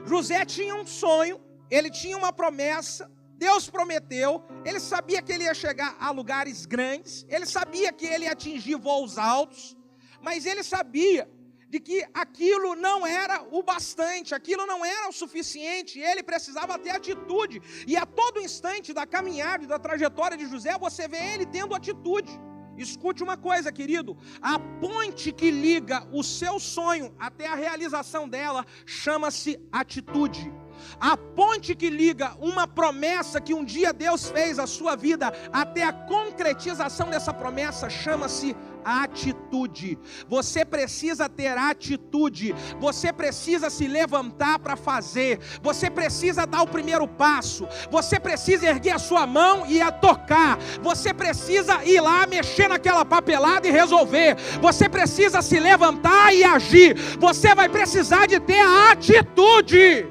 Speaker 2: José tinha um sonho, ele tinha uma promessa, Deus prometeu, ele sabia que ele ia chegar a lugares grandes, ele sabia que ele ia atingir voos altos, mas ele sabia de que aquilo não era o bastante, aquilo não era o suficiente, ele precisava ter atitude. E a todo instante da caminhada e da trajetória de José, você vê ele tendo atitude. Escute uma coisa, querido, a ponte que liga o seu sonho até a realização dela chama-se atitude. A ponte que liga uma promessa que um dia Deus fez à sua vida até a concretização dessa promessa chama-se atitude. Você precisa ter atitude, você precisa se levantar para fazer, você precisa dar o primeiro passo, você precisa erguer a sua mão e a tocar, você precisa ir lá mexer naquela papelada e resolver, você precisa se levantar e agir, você vai precisar de ter a atitude.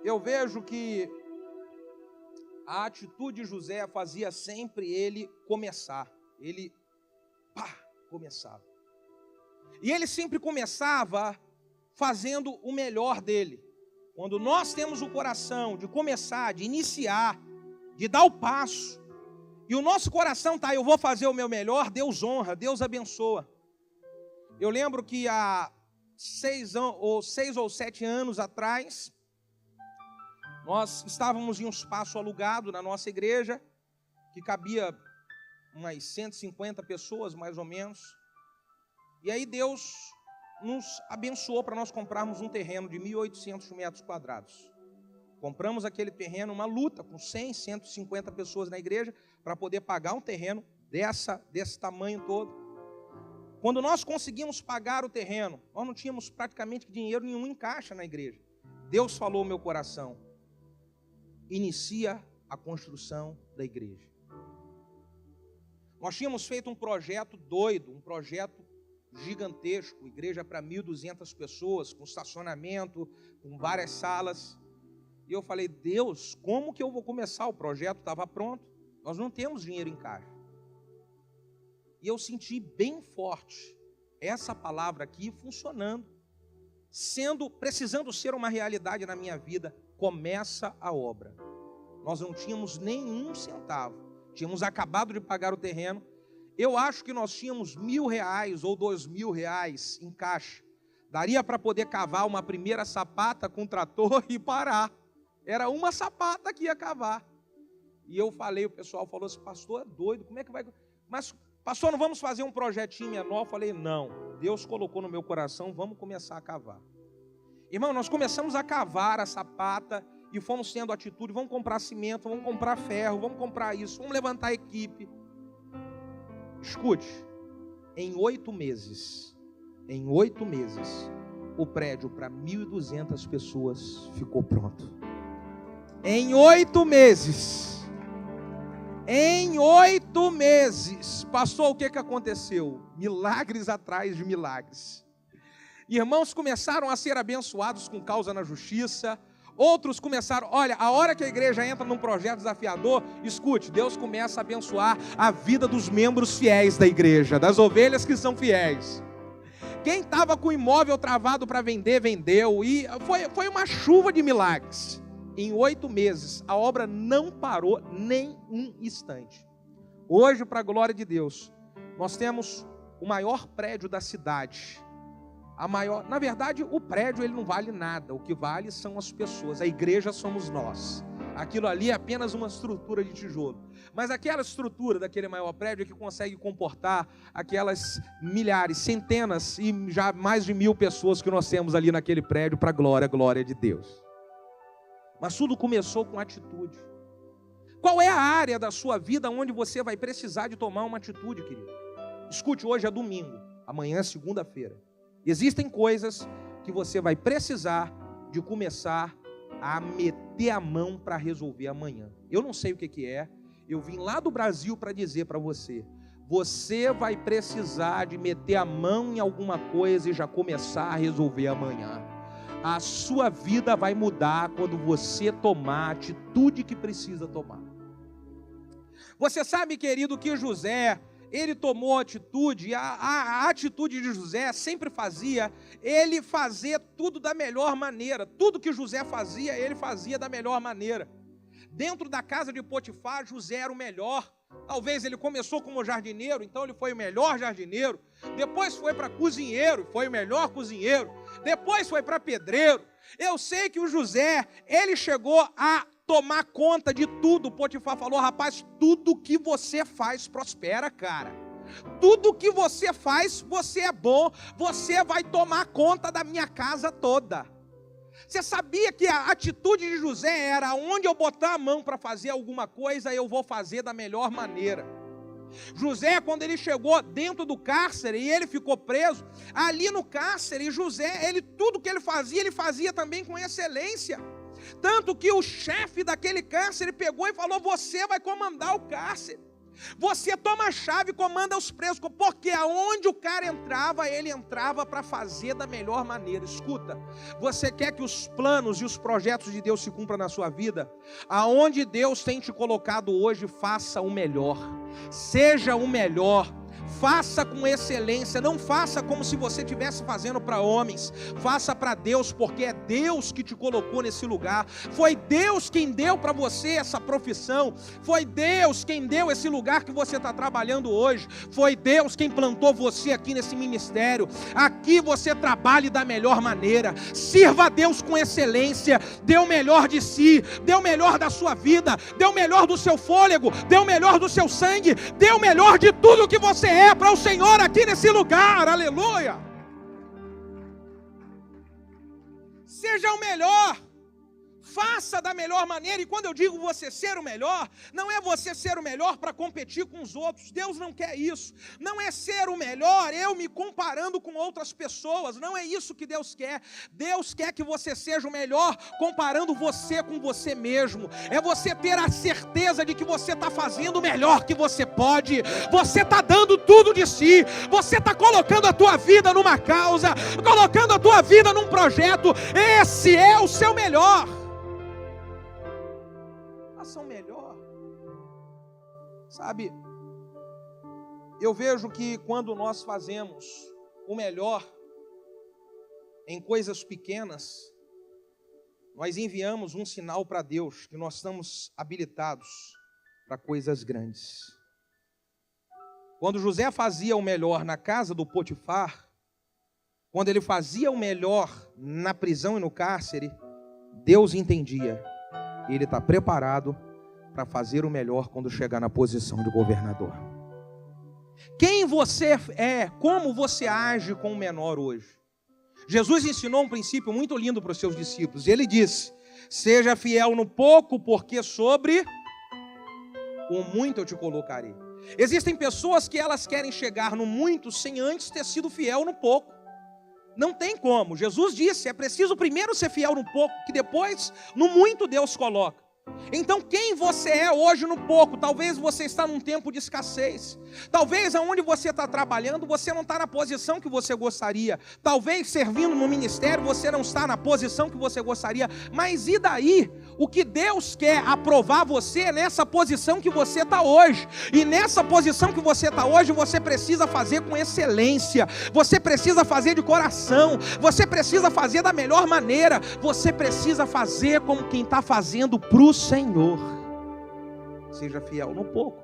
Speaker 2: Eu vejo que a atitude de José fazia sempre ele começar. Ele começava. E ele sempre começava fazendo o melhor dele. Quando nós temos o coração de começar, de iniciar, de dar o passo, e o nosso coração está, eu vou fazer o meu melhor, Deus honra, Deus abençoa. Eu lembro que há 6 ou 7 anos atrás, nós estávamos em um espaço alugado na nossa igreja, que cabia umas 150 pessoas, mais ou menos. E aí Deus nos abençoou para nós comprarmos um terreno de 1.800 metros quadrados. Compramos aquele terreno, uma luta com 100, 150 pessoas na igreja, para poder pagar um terreno desse tamanho todo. Quando nós conseguimos pagar o terreno, nós não tínhamos praticamente dinheiro nenhum em caixa na igreja. Deus falou ao meu coração: inicia a construção da igreja. Nós tínhamos feito um projeto doido, um projeto gigantesco, igreja para 1.200 pessoas, com estacionamento, com várias salas. E eu falei: Deus, como que eu vou começar? O projeto estava pronto, nós não temos dinheiro em caixa. E eu senti bem forte essa palavra aqui funcionando, precisando ser uma realidade na minha vida. Começa a obra. Nós não tínhamos nenhum centavo, tínhamos acabado de pagar o terreno. Eu acho que nós tínhamos R$1.000 ou R$2.000 em caixa. Daria para poder cavar uma primeira sapata com trator e parar. Era uma sapata que ia cavar. E eu falei, o pessoal falou assim: pastor, é doido, como é que vai? Mas, pastor, não vamos fazer um projetinho menor? Eu falei: não, Deus colocou no meu coração, vamos começar a cavar. Irmão, nós começamos a cavar a sapata e fomos tendo atitude, vamos comprar cimento, vamos comprar ferro, vamos comprar isso, vamos levantar a equipe. Escute, em 8 meses, o prédio para 1.200 pessoas ficou pronto. Em 8 meses. Em 8 meses. Pastor, o que aconteceu? Milagres atrás de milagres. Irmãos começaram a ser abençoados com causa na justiça. Outros começaram, olha, a hora que a igreja entra num projeto desafiador, escute, Deus começa a abençoar a vida dos membros fiéis da igreja, das ovelhas que são fiéis. Quem estava com o imóvel travado para vender, vendeu, e foi uma chuva de milagres. Em 8 meses, a obra não parou nem um instante. Hoje, para a glória de Deus, nós temos o maior prédio da cidade. Na verdade, o prédio ele não vale nada, o que vale são as pessoas, a igreja somos nós. Aquilo ali é apenas uma estrutura de tijolo. Mas aquela estrutura daquele maior prédio é que consegue comportar aquelas milhares, centenas e já mais de 1000 pessoas que nós temos ali naquele prédio para a glória de Deus. Mas tudo começou com atitude. Qual é a área da sua vida onde você vai precisar de tomar uma atitude, querido? Escute, hoje é domingo, amanhã é segunda-feira. Existem coisas que você vai precisar de começar a meter a mão para resolver amanhã. Eu não sei o que é, eu vim lá do Brasil para dizer para você, você vai precisar de meter a mão em alguma coisa e já começar a resolver amanhã. A sua vida vai mudar quando você tomar a atitude que precisa tomar. Você sabe, querido, que José, ele tomou atitude, e a atitude de José sempre fazia ele fazer tudo da melhor maneira. Tudo que José fazia, ele fazia da melhor maneira. Dentro da casa de Potifar, José era o melhor. Talvez ele começou como jardineiro, então ele foi o melhor jardineiro. Depois foi para cozinheiro, foi o melhor cozinheiro. Depois foi para pedreiro. Eu sei que o José, ele chegou a tomar conta de tudo. Potifar falou, rapaz, tudo que você faz prospera, cara. Tudo que você faz, você é bom. Você vai tomar conta da minha casa toda. Você sabia que a atitude de José era, onde eu botar a mão para fazer alguma coisa, eu vou fazer da melhor maneira. José, quando ele chegou dentro do cárcere e ele ficou preso, ali no cárcere, José, tudo que ele fazia também com excelência. Tanto que o chefe daquele cárcere pegou e falou, você vai comandar o cárcere. Você toma a chave e comanda os presos, porque aonde o cara entrava, ele entrava para fazer da melhor maneira. Escuta, você quer que os planos e os projetos de Deus se cumpram na sua vida? Aonde Deus tem te colocado hoje, faça o melhor. Seja o melhor. Faça com excelência, não faça como se você estivesse fazendo para homens, faça para Deus, porque é Deus que te colocou nesse lugar, foi Deus quem deu para você essa profissão, foi Deus quem deu esse lugar que você está trabalhando hoje, foi Deus quem plantou você aqui nesse ministério, aqui você trabalhe da melhor maneira, sirva a Deus com excelência, dê o melhor de si, dê o melhor da sua vida, dê o melhor do seu fôlego, dê o melhor do seu sangue, dê o melhor de tudo que você é para o Senhor aqui nesse lugar, aleluia. Seja o melhor, faça da melhor maneira, e quando eu digo você ser o melhor, não é você ser o melhor para competir com os outros, Deus não quer isso, não é ser o melhor, eu me comparando com outras pessoas, não é isso que Deus quer que você seja o melhor, comparando você com você mesmo, é você ter a certeza de que você está fazendo o melhor que você pode, você está dando tudo de si, você está colocando a tua vida numa causa, colocando a tua vida num projeto, esse é o seu melhor. Façam melhor. Sabe, eu vejo que quando nós fazemos o melhor em coisas pequenas, nós enviamos um sinal para Deus que nós estamos habilitados para coisas grandes. Quando José fazia o melhor na casa do Potifar, quando ele fazia o melhor na prisão e no cárcere, Deus entendia. Ele está preparado para fazer o melhor quando chegar na posição de governador. Quem você é, como você age com o menor hoje? Jesus ensinou um princípio muito lindo para os seus discípulos. Ele disse, seja fiel no pouco, porque sobre o muito eu te colocarei. Existem pessoas que elas querem chegar no muito sem antes ter sido fiel no pouco. Não tem como. Jesus disse, é preciso primeiro ser fiel no pouco, que depois no muito Deus coloca. Então quem você é hoje no pouco? Talvez você está num tempo de escassez. Talvez aonde você está trabalhando, você não está na posição que você gostaria. Talvez servindo no ministério, você não está na posição que você gostaria. Mas e daí? O que Deus quer aprovar você é nessa posição que você está hoje. E nessa posição que você está hoje, você precisa fazer com excelência. Você precisa fazer de coração. Você precisa fazer da melhor maneira. Você precisa fazer como quem está fazendo para o Senhor. Seja fiel no pouco,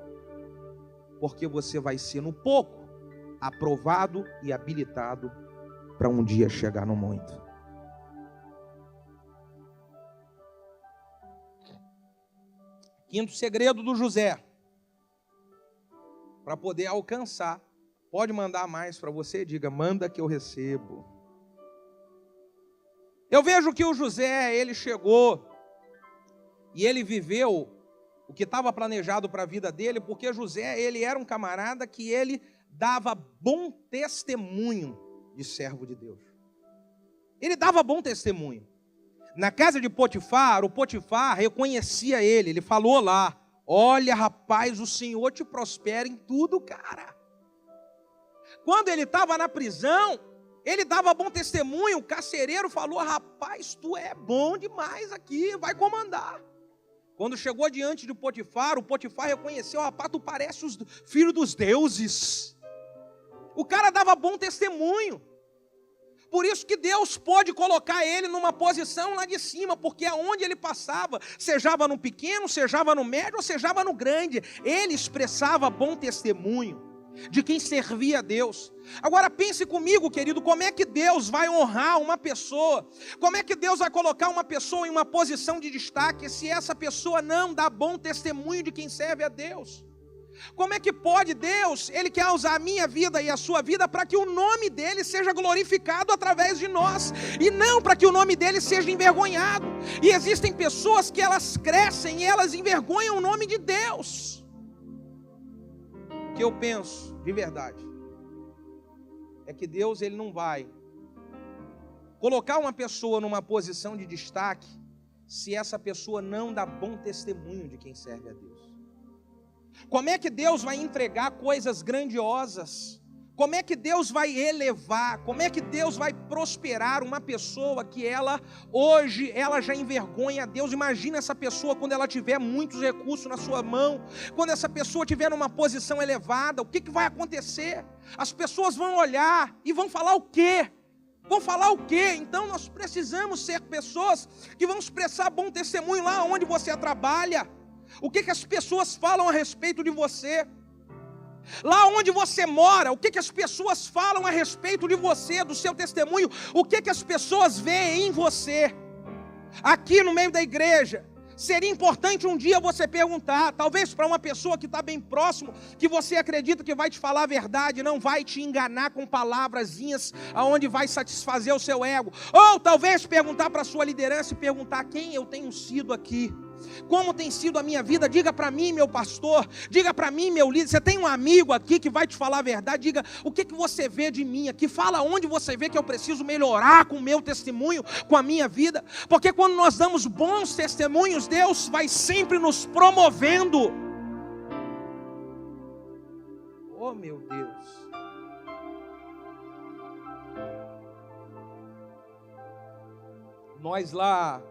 Speaker 2: porque você vai ser no pouco aprovado e habilitado para um dia chegar no muito. Quinto segredo do José, para poder alcançar, pode mandar mais para você? Diga, manda que eu recebo. Eu vejo que o José, ele chegou e ele viveu o que estava planejado para a vida dele, porque José, ele era um camarada que ele dava bom testemunho de servo de Deus. Ele dava bom testemunho. Na casa de Potifar, o Potifar reconhecia ele, ele falou lá, olha rapaz, o Senhor te prospera em tudo, cara. Quando ele estava na prisão, ele dava bom testemunho, o carcereiro falou, rapaz, tu é bom demais aqui, vai comandar. Quando chegou diante de Potifar, o Potifar reconheceu, rapaz, tu parece o filho dos deuses. O cara dava bom testemunho. Por isso que Deus pôde colocar ele numa posição lá de cima, porque aonde ele passava, sejava no pequeno, sejava no médio, ou sejava no grande, ele expressava bom testemunho de quem servia a Deus. Agora pense comigo, querido, como é que Deus vai honrar uma pessoa? Como é que Deus vai colocar uma pessoa em uma posição de destaque se essa pessoa não dá bom testemunho de quem serve a Deus? Como é que pode Deus, Ele quer usar a minha vida e a sua vida para que o nome dEle seja glorificado através de nós, e não para que o nome dEle seja envergonhado. E existem pessoas que elas crescem e elas envergonham o nome de Deus. O que eu penso, de verdade, é que Deus, Ele não vai colocar uma pessoa numa posição de destaque se essa pessoa não dá bom testemunho de quem serve a Deus. Como é que Deus vai entregar coisas grandiosas? Como é que Deus vai elevar? Como é que Deus vai prosperar uma pessoa que hoje ela já envergonha a Deus? Imagina essa pessoa quando ela tiver muitos recursos na sua mão, quando essa pessoa estiver numa posição elevada, o que vai acontecer? As pessoas vão olhar e vão falar o quê? Vão falar o quê? Então nós precisamos ser pessoas que vão expressar bom testemunho lá onde você trabalha. O que as pessoas falam a respeito de você? Lá onde você mora, o que as pessoas falam a respeito de você, do seu testemunho? O que as pessoas veem em você? Aqui no meio da igreja, seria importante um dia você perguntar, talvez para uma pessoa que está bem próximo, que você acredita que vai te falar a verdade, não vai te enganar com palavrazinhas aonde vai satisfazer o seu ego. Ou talvez perguntar para a sua liderança e perguntar quem eu tenho sido aqui. Como tem sido a minha vida? Diga para mim, meu pastor, diga para mim, meu líder. Você tem um amigo aqui que vai te falar a verdade? Diga o que você vê de mim aqui. Fala onde você vê que eu preciso melhorar com o meu testemunho, com a minha vida. Porque quando nós damos bons testemunhos, Deus vai sempre nos promovendo. Oh meu Deus. Nós lá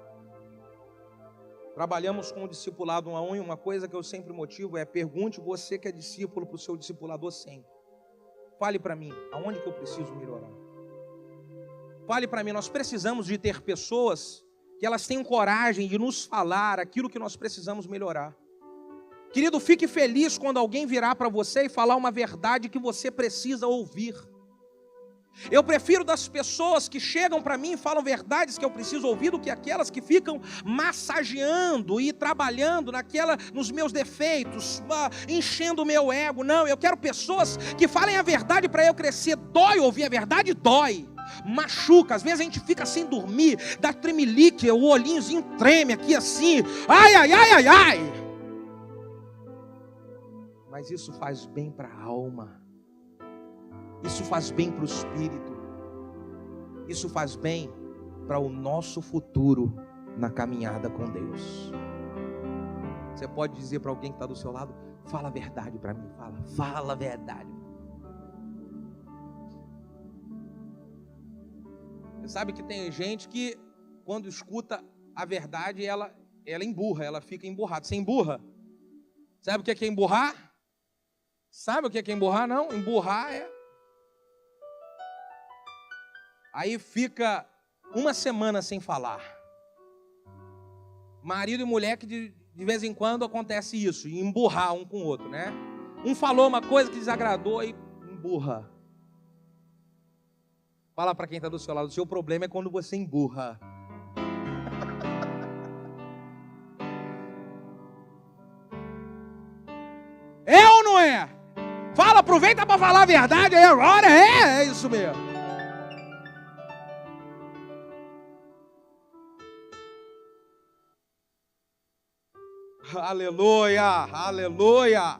Speaker 2: trabalhamos com o discipulado 1 a 1, e uma coisa que eu sempre motivo é: pergunte você que é discípulo para o seu discipulador sempre. Fale para mim, aonde que eu preciso melhorar? Fale para mim, nós precisamos de ter pessoas que elas tenham coragem de nos falar aquilo que nós precisamos melhorar. Querido, fique feliz quando alguém virar para você e falar uma verdade que você precisa ouvir. Eu prefiro das pessoas que chegam para mim e falam verdades que eu preciso ouvir do que aquelas que ficam massageando e trabalhando nos meus defeitos, enchendo o meu ego. Não, eu quero pessoas que falem a verdade para eu crescer. Dói ouvir a verdade? Dói. Machuca, às vezes a gente fica sem dormir, dá tremelique, o olhinhozinho treme aqui assim. Ai, ai, ai, ai, ai. Mas isso faz bem para a alma. Isso faz bem para o espírito. Isso faz bem para o nosso futuro na caminhada com Deus. Você pode dizer para alguém que está do seu lado: fala a verdade para mim, fala a verdade. Você sabe que tem gente que, quando escuta a verdade, ela emburra, ela fica emburrada. Você emburra? Sabe o que é emburrar? Sabe o que é emburrar? Não, emburrar é... Aí fica uma semana sem falar. Marido e mulher que de vez em quando acontece isso, emburrar um com o outro, né? Um falou uma coisa que desagradou e emburra. Fala para quem está do seu lado: o seu problema é quando você emburra. É ou não é? Fala, aproveita para falar a verdade aí agora. É isso mesmo. Aleluia, aleluia.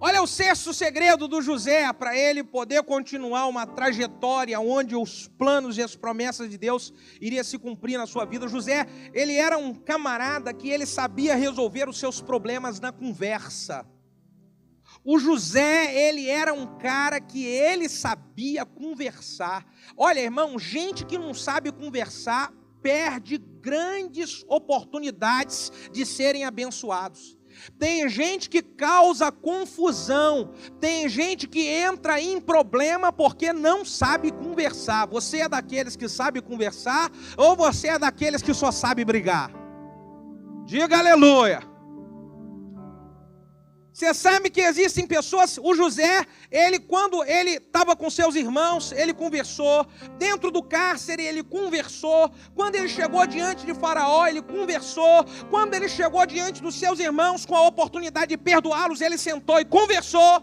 Speaker 2: Olha o sexto segredo do José para ele poder continuar uma trajetória onde os planos e as promessas de Deus iriam se cumprir na sua vida. José, ele era um camarada que ele sabia resolver os seus problemas na conversa. O José, ele era um cara que ele sabia conversar. Olha, irmão, gente que não sabe conversar perde grandes oportunidades de serem abençoados. Tem gente que causa confusão, tem gente que entra em problema porque não sabe conversar. Você é daqueles que sabe conversar ou você é daqueles que só sabe brigar? Diga aleluia. Você sabe que existem pessoas, o José, quando ele estava com seus irmãos, ele conversou, dentro do cárcere ele conversou, quando ele chegou diante de Faraó, ele conversou, quando ele chegou diante dos seus irmãos com a oportunidade de perdoá-los, ele sentou e conversou.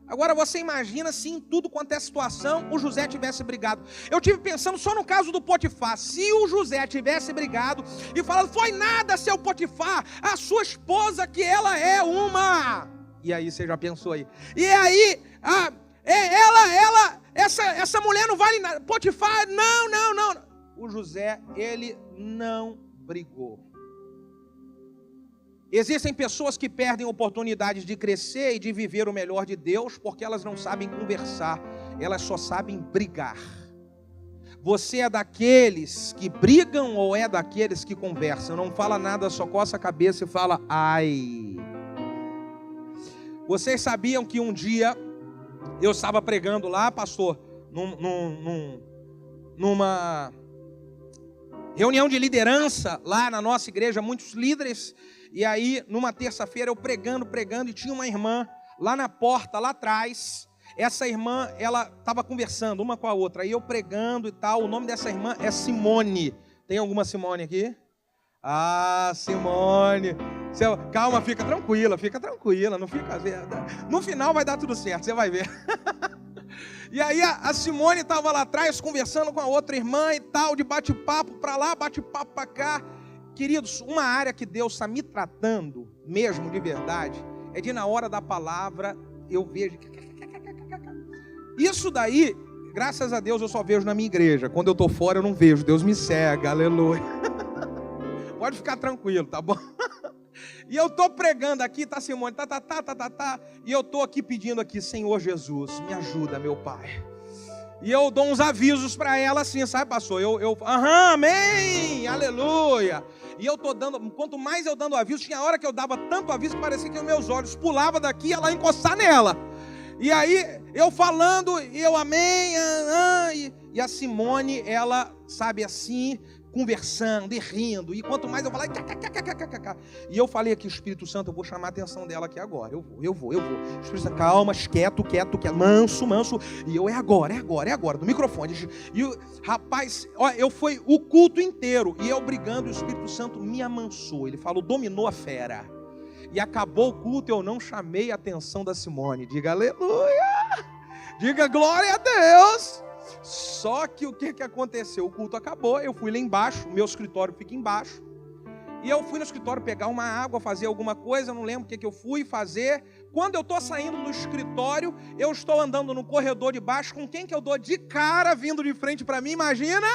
Speaker 2: Agora você imagina se em tudo quanto é situação o José tivesse brigado. Eu tive pensando só no caso do Potifar. Se o José tivesse brigado e falado: foi nada, seu Potifar, a sua esposa que ela é uma... E aí você já pensou aí? E aí, essa mulher não vale nada. Potifar, não. O José, ele não brigou. Existem pessoas que perdem oportunidades de crescer e de viver o melhor de Deus porque elas não sabem conversar, elas só sabem brigar. Você é daqueles que brigam ou é daqueles que conversam? Não fala nada, só coça a cabeça e fala: ai. Vocês sabiam que um dia eu estava pregando lá, pastor, numa reunião de liderança lá na nossa igreja, muitos líderes. E aí, numa terça-feira, eu pregando, e tinha uma irmã lá na porta, lá atrás. Essa irmã, ela estava conversando uma com a outra. Aí eu pregando e tal. O nome dessa irmã é Simone. Tem alguma Simone aqui? Ah, Simone. Calma, fica tranquila. Não fica... No final vai dar tudo certo, você vai ver. E aí a Simone estava lá atrás, conversando com a outra irmã e tal, de bate-papo para lá, bate-papo para cá. Queridos, uma área que Deus está me tratando, mesmo de verdade, é de na hora da palavra, eu vejo... Isso daí, graças a Deus, eu só vejo na minha igreja. Quando eu estou fora, eu não vejo. Deus me cega, aleluia. Pode ficar tranquilo, tá bom? E eu estou pregando aqui, tá, Simone? E eu estou aqui pedindo aqui: Senhor Jesus, me ajuda, meu Pai. E eu dou uns avisos para ela assim, sabe, pastor? Amém, aleluia. E eu tô dando, quanto mais eu dando aviso, tinha hora que eu dava tanto aviso que parecia que os meus olhos pulavam daqui e ia lá encostar nela. E aí, eu falando, e eu amém, e a Simone, ela, sabe assim, conversando e rindo. E quanto mais eu falava, e eu falei aqui: Espírito Santo, eu vou chamar a atenção dela aqui agora. Eu vou. Espírito Santo, calma, quieto, manso. E eu, é agora, do microfone. E o rapaz, eu fui o culto inteiro, e eu brigando, e o Espírito Santo me amansou. Ele falou: dominou a fera. E acabou o culto, eu não chamei a atenção da Simone. Diga aleluia! Diga glória a Deus! Só que o que aconteceu? O culto acabou, eu fui lá embaixo, o meu escritório fica embaixo. E eu fui no escritório pegar uma água, fazer alguma coisa, eu não lembro o que eu fui fazer. Quando eu estou saindo do escritório, eu estou andando no corredor de baixo, com quem que eu dou de cara vindo de frente para mim, imagina?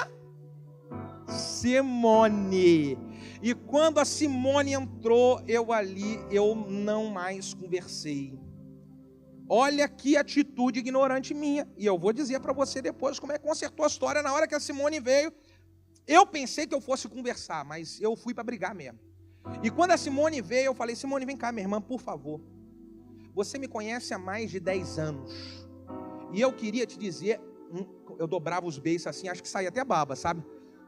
Speaker 2: Simone. E quando a Simone entrou, eu não mais conversei. Olha que atitude ignorante minha. E eu vou dizer para você depois como é que consertou a história. Na hora que a Simone veio, eu pensei que eu fosse conversar, mas eu fui para brigar mesmo. E quando a Simone veio, eu falei: Simone, vem cá, minha irmã, por favor. Você me conhece há mais de 10 anos. E eu queria te dizer, eu dobrava os beiços assim, acho que saía até baba, sabe?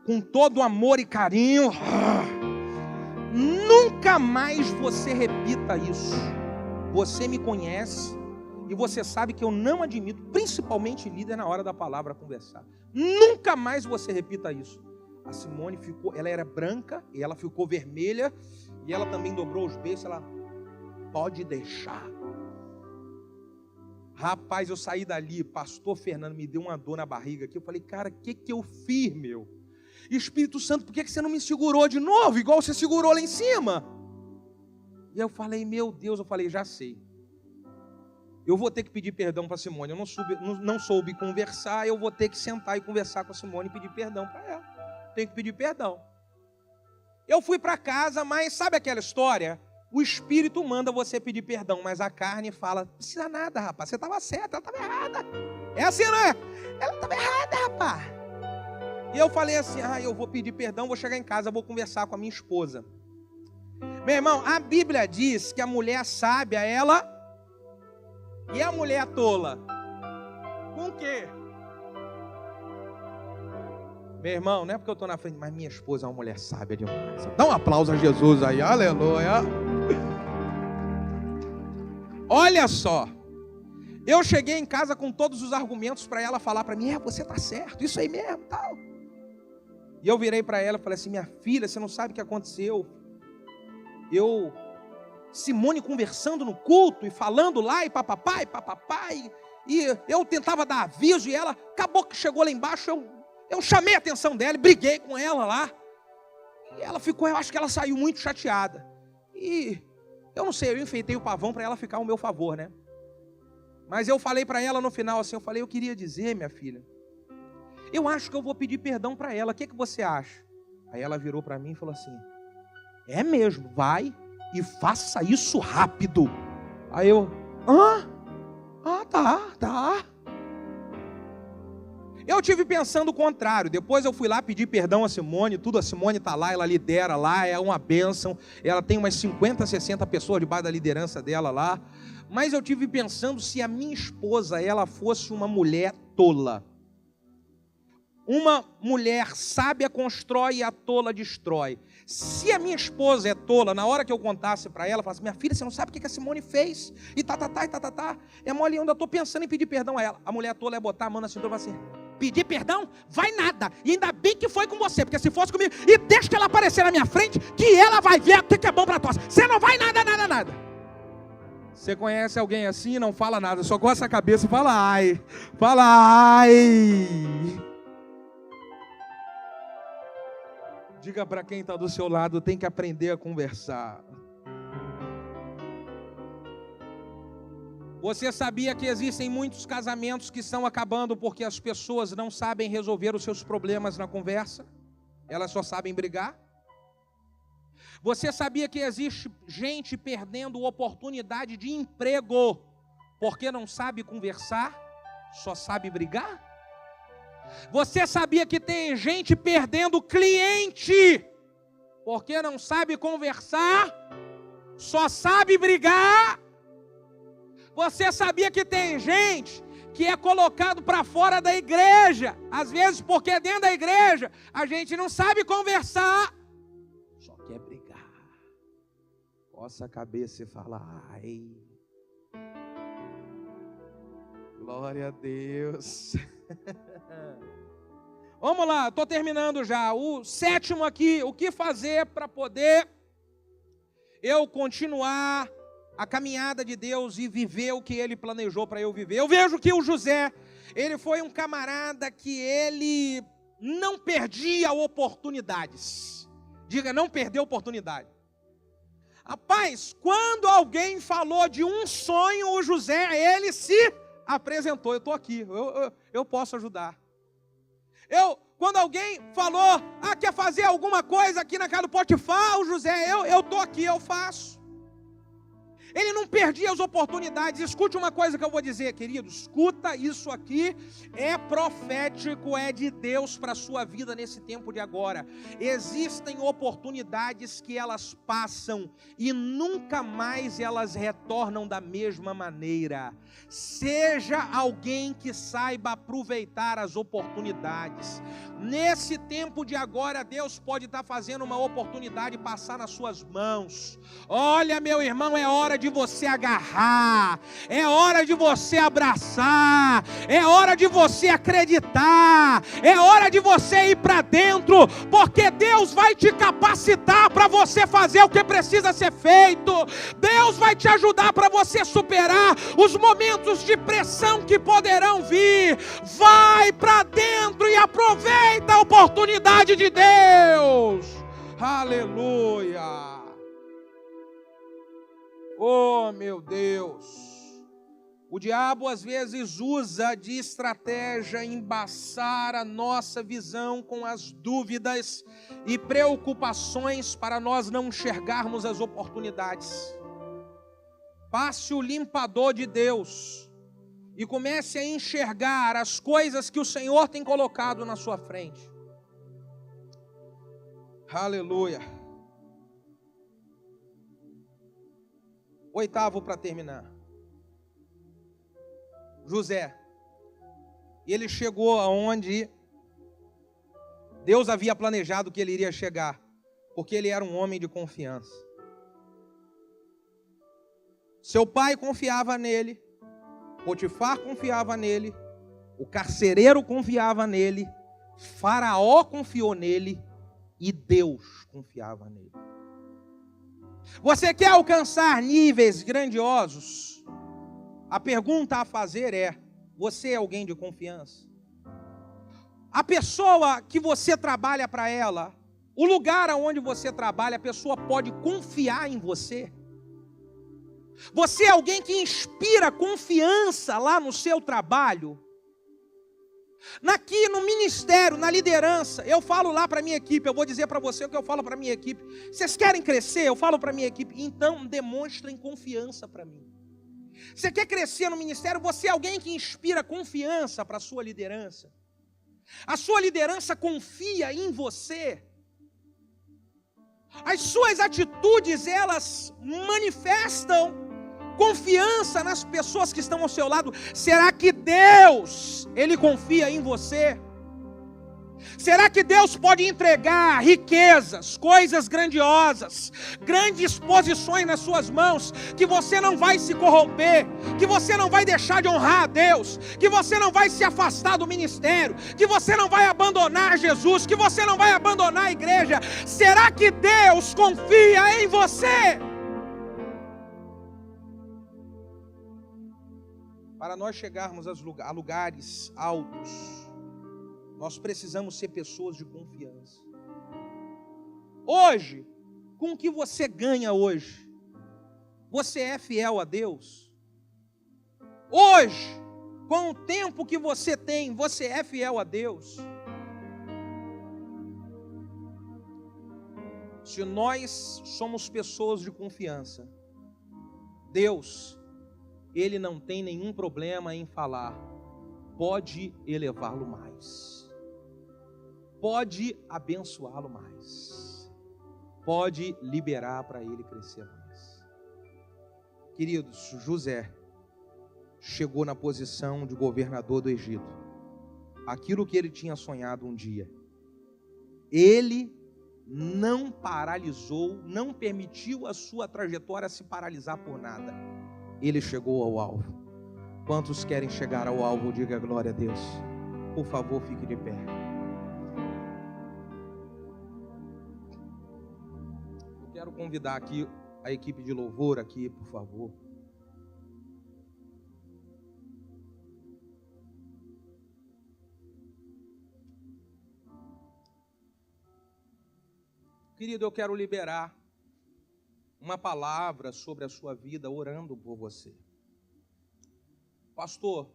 Speaker 2: Com todo amor e carinho. Nunca mais você repita isso. Você me conhece e você sabe que eu não admito, principalmente líder na hora da palavra, conversar. Nunca mais você repita isso. A Simone ficou, ela era branca e ela ficou vermelha e ela também dobrou os beiços. Ela: pode deixar. Rapaz, eu saí dali, pastor Fernando me deu uma dor na barriga aqui. Eu falei: cara, o que eu fiz, meu? Espírito Santo, por que você não me segurou de novo, igual você segurou lá em cima? E eu falei: meu Deus, já sei. Eu vou ter que pedir perdão para a Simone. Eu não soube conversar, eu vou ter que sentar e conversar com a Simone e pedir perdão para ela. Tenho que pedir perdão. Eu fui para casa, mas sabe aquela história? O Espírito manda você pedir perdão, mas a carne fala: não precisa nada, rapaz, você estava certo, ela estava errada. É assim, não é? Ela estava errada, rapaz. E eu falei assim: eu vou pedir perdão, vou chegar em casa, vou conversar com a minha esposa. Meu irmão, a Bíblia diz que a mulher sábia, ela... E a mulher tola? Com o quê? Meu irmão, não é porque eu estou na frente, mas minha esposa é uma mulher sábia demais. Dá um aplauso a Jesus aí, aleluia. Olha só. Eu cheguei em casa com todos os argumentos para ela falar para mim: você está certo, isso aí mesmo, tal. E eu virei para ela e falei assim: minha filha, você não sabe o que aconteceu. Simone conversando no culto e falando lá e papapá, e eu tentava dar aviso e ela, acabou que chegou lá embaixo, eu chamei a atenção dela e briguei com ela lá. E ela ficou, eu acho que ela saiu muito chateada. E eu não sei, eu enfeitei o pavão para ela ficar ao meu favor, né? Mas eu falei para ela no final assim, eu queria dizer, minha filha, eu acho que eu vou pedir perdão para ela, o que você acha? Aí ela virou para mim e falou assim: é mesmo, vai e faça isso rápido. Aí eu, tá. Eu tive pensando o contrário. Depois eu fui lá pedir perdão a Simone, tudo. A Simone está lá, ela lidera lá, é uma bênção. Ela tem umas 50, 60 pessoas debaixo da liderança dela lá. Mas eu tive pensando se a minha esposa, ela fosse uma mulher tola. Uma mulher sábia constrói e a tola destrói. Se a minha esposa é tola, na hora que eu contasse para ela, falasse: minha filha, você não sabe o que a Simone fez? E tá. É mole, eu ainda estou pensando em pedir perdão a ela. A mulher tola é botar a mão na cintura e falar assim: pedir perdão? Vai nada. E ainda bem que foi com você, porque se fosse comigo, e deixa que ela aparecer na minha frente, que ela vai ver o que é bom para nós. Você não vai nada. Você conhece alguém assim? Não fala nada, só coça a cabeça e fala ai. Diga para quem está do seu lado: tem que aprender a conversar. Você sabia que existem muitos casamentos que estão acabando porque as pessoas não sabem resolver os seus problemas na conversa? Elas só sabem brigar? Você sabia que existe gente perdendo oportunidade de emprego porque não sabe conversar, só sabe brigar? Você sabia que tem gente perdendo cliente porque não sabe conversar, só sabe brigar? Você sabia que tem gente que é colocado para fora da igreja, às vezes porque dentro da igreja a gente não sabe conversar, só quer brigar? Coça a cabeça e fala ai. Glória a Deus. Vamos lá, estou terminando já. O 7º aqui: o que fazer para poder eu continuar a caminhada de Deus e viver o que Ele planejou para eu viver? Eu vejo que o José, ele foi um camarada que ele não perdia oportunidades. Diga, não perdeu oportunidade. Rapaz, quando alguém falou de um sonho, o José, ele se apresentou: eu estou aqui, eu posso ajudar. Quando alguém falou, quer fazer alguma coisa aqui na casa do Potifar, o José, eu estou aqui, eu faço. Ele não perdia as oportunidades. Escute uma coisa que eu vou dizer, querido. Escuta, isso aqui é profético, é de Deus para a sua vida nesse tempo de agora. Existem oportunidades que elas passam e nunca mais elas retornam da mesma maneira. Seja alguém que saiba aproveitar as oportunidades. Nesse tempo de agora, Deus pode estar fazendo uma oportunidade passar nas suas mãos. Olha, meu irmão, é hora de você agarrar, é hora de você abraçar, é hora de você acreditar, é hora de você ir para dentro, porque Deus vai te capacitar para você fazer o que precisa ser feito. Deus vai te ajudar para você superar os momentos de pressão que poderão vir. Vai para dentro e aproveita a oportunidade de Deus. Aleluia. Oh, meu Deus, o diabo às vezes usa de estratégia embaçar a nossa visão com as dúvidas e preocupações para nós não enxergarmos as oportunidades. Passe o limpador de Deus e comece a enxergar as coisas que o Senhor tem colocado na sua frente. Aleluia. Oitavo para terminar. José. Ele chegou aonde Deus havia planejado que ele iria chegar, porque ele era um homem de confiança. Seu pai confiava nele, Potifar confiava nele, o carcereiro confiava nele, Faraó confiou nele e Deus confiava nele. Você quer alcançar níveis grandiosos? A pergunta a fazer é: você é alguém de confiança? A pessoa que você trabalha para ela, o lugar onde você trabalha, a pessoa pode confiar em você? Você é alguém que inspira confiança lá no seu trabalho? Aqui no ministério, na liderança, eu falo lá para a minha equipe, eu vou dizer para você o que eu falo para a minha equipe. Vocês querem crescer? Eu falo para a minha equipe, então demonstrem confiança para mim. Você quer crescer no ministério? Você é alguém que inspira confiança para a sua liderança? A sua liderança confia em você? As suas atitudes, elas manifestam confiança nas pessoas que estão ao seu lado? Será que Deus, Ele confia em você? Será que Deus pode entregar riquezas, coisas grandiosas, grandes posições nas suas mãos, que você não vai se corromper, que você não vai deixar de honrar a Deus, que você não vai se afastar do ministério, que você não vai abandonar Jesus, que você não vai abandonar a igreja? Será que Deus confia em você? Para nós chegarmos a lugares altos, nós precisamos ser pessoas de confiança. Hoje, com o que você ganha hoje, você é fiel a Deus? Hoje, com o tempo que você tem, você é fiel a Deus? Se nós somos pessoas de confiança, Deus, Ele não tem nenhum problema em falar, pode elevá-lo mais, pode abençoá-lo mais, pode liberar para ele crescer mais. Queridos, José chegou na posição de governador do Egito. Aquilo que ele tinha sonhado um dia, ele não paralisou, não permitiu a sua trajetória se paralisar por nada. Ele chegou ao alvo. Quantos querem chegar ao alvo? Diga glória a Deus. Por favor, fique de pé. Eu quero convidar aqui a equipe de louvor aqui, por favor. Querido, eu quero liberar uma palavra sobre a sua vida, orando por você. Pastor,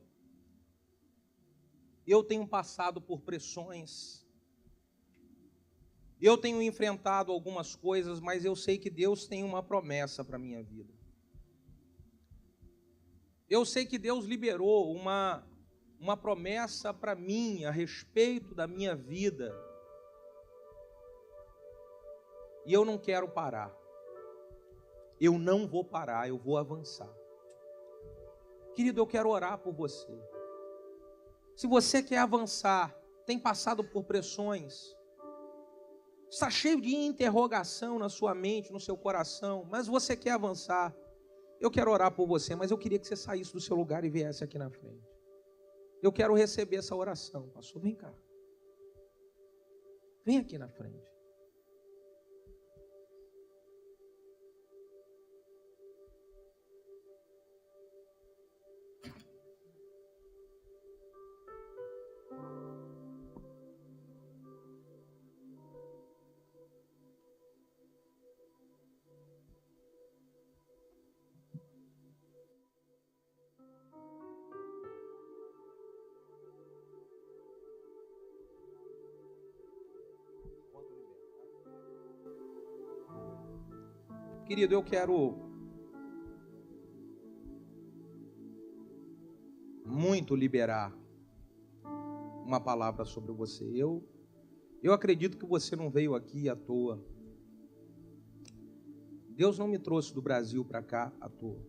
Speaker 2: eu tenho passado por pressões Eu tenho enfrentado algumas coisas, mas eu sei que Deus tem uma promessa para a minha vida. Eu sei que Deus liberou uma promessa para mim a respeito da minha vida. E eu não quero parar. Eu não vou parar, eu vou avançar. Querido, eu quero orar por você. Se você quer avançar, tem passado por pressões, está cheio de interrogação na sua mente, no seu coração, mas você quer avançar, eu quero orar por você, mas eu queria que você saísse do seu lugar e viesse aqui na frente. Eu quero receber essa oração. Pastor, vem cá. Vem aqui na frente. Querido, eu quero muito liberar uma palavra sobre você. Eu acredito que você não veio aqui à toa. Deus não me trouxe do Brasil para cá à toa.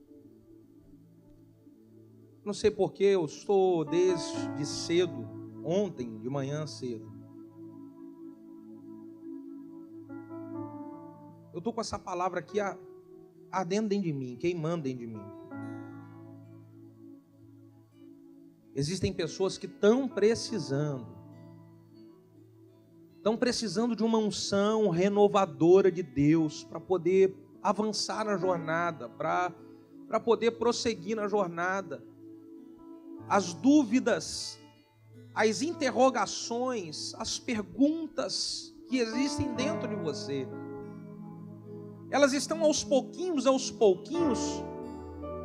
Speaker 2: Não sei porquê, eu estou desde cedo, ontem de manhã cedo. Eu estou com essa palavra aqui ardendo dentro de mim, queimando dentro de mim. Existem pessoas que estão precisando de uma unção renovadora de Deus para poder avançar na jornada, para poder prosseguir na jornada. As dúvidas, as interrogações, as perguntas que existem dentro de você, elas estão aos pouquinhos,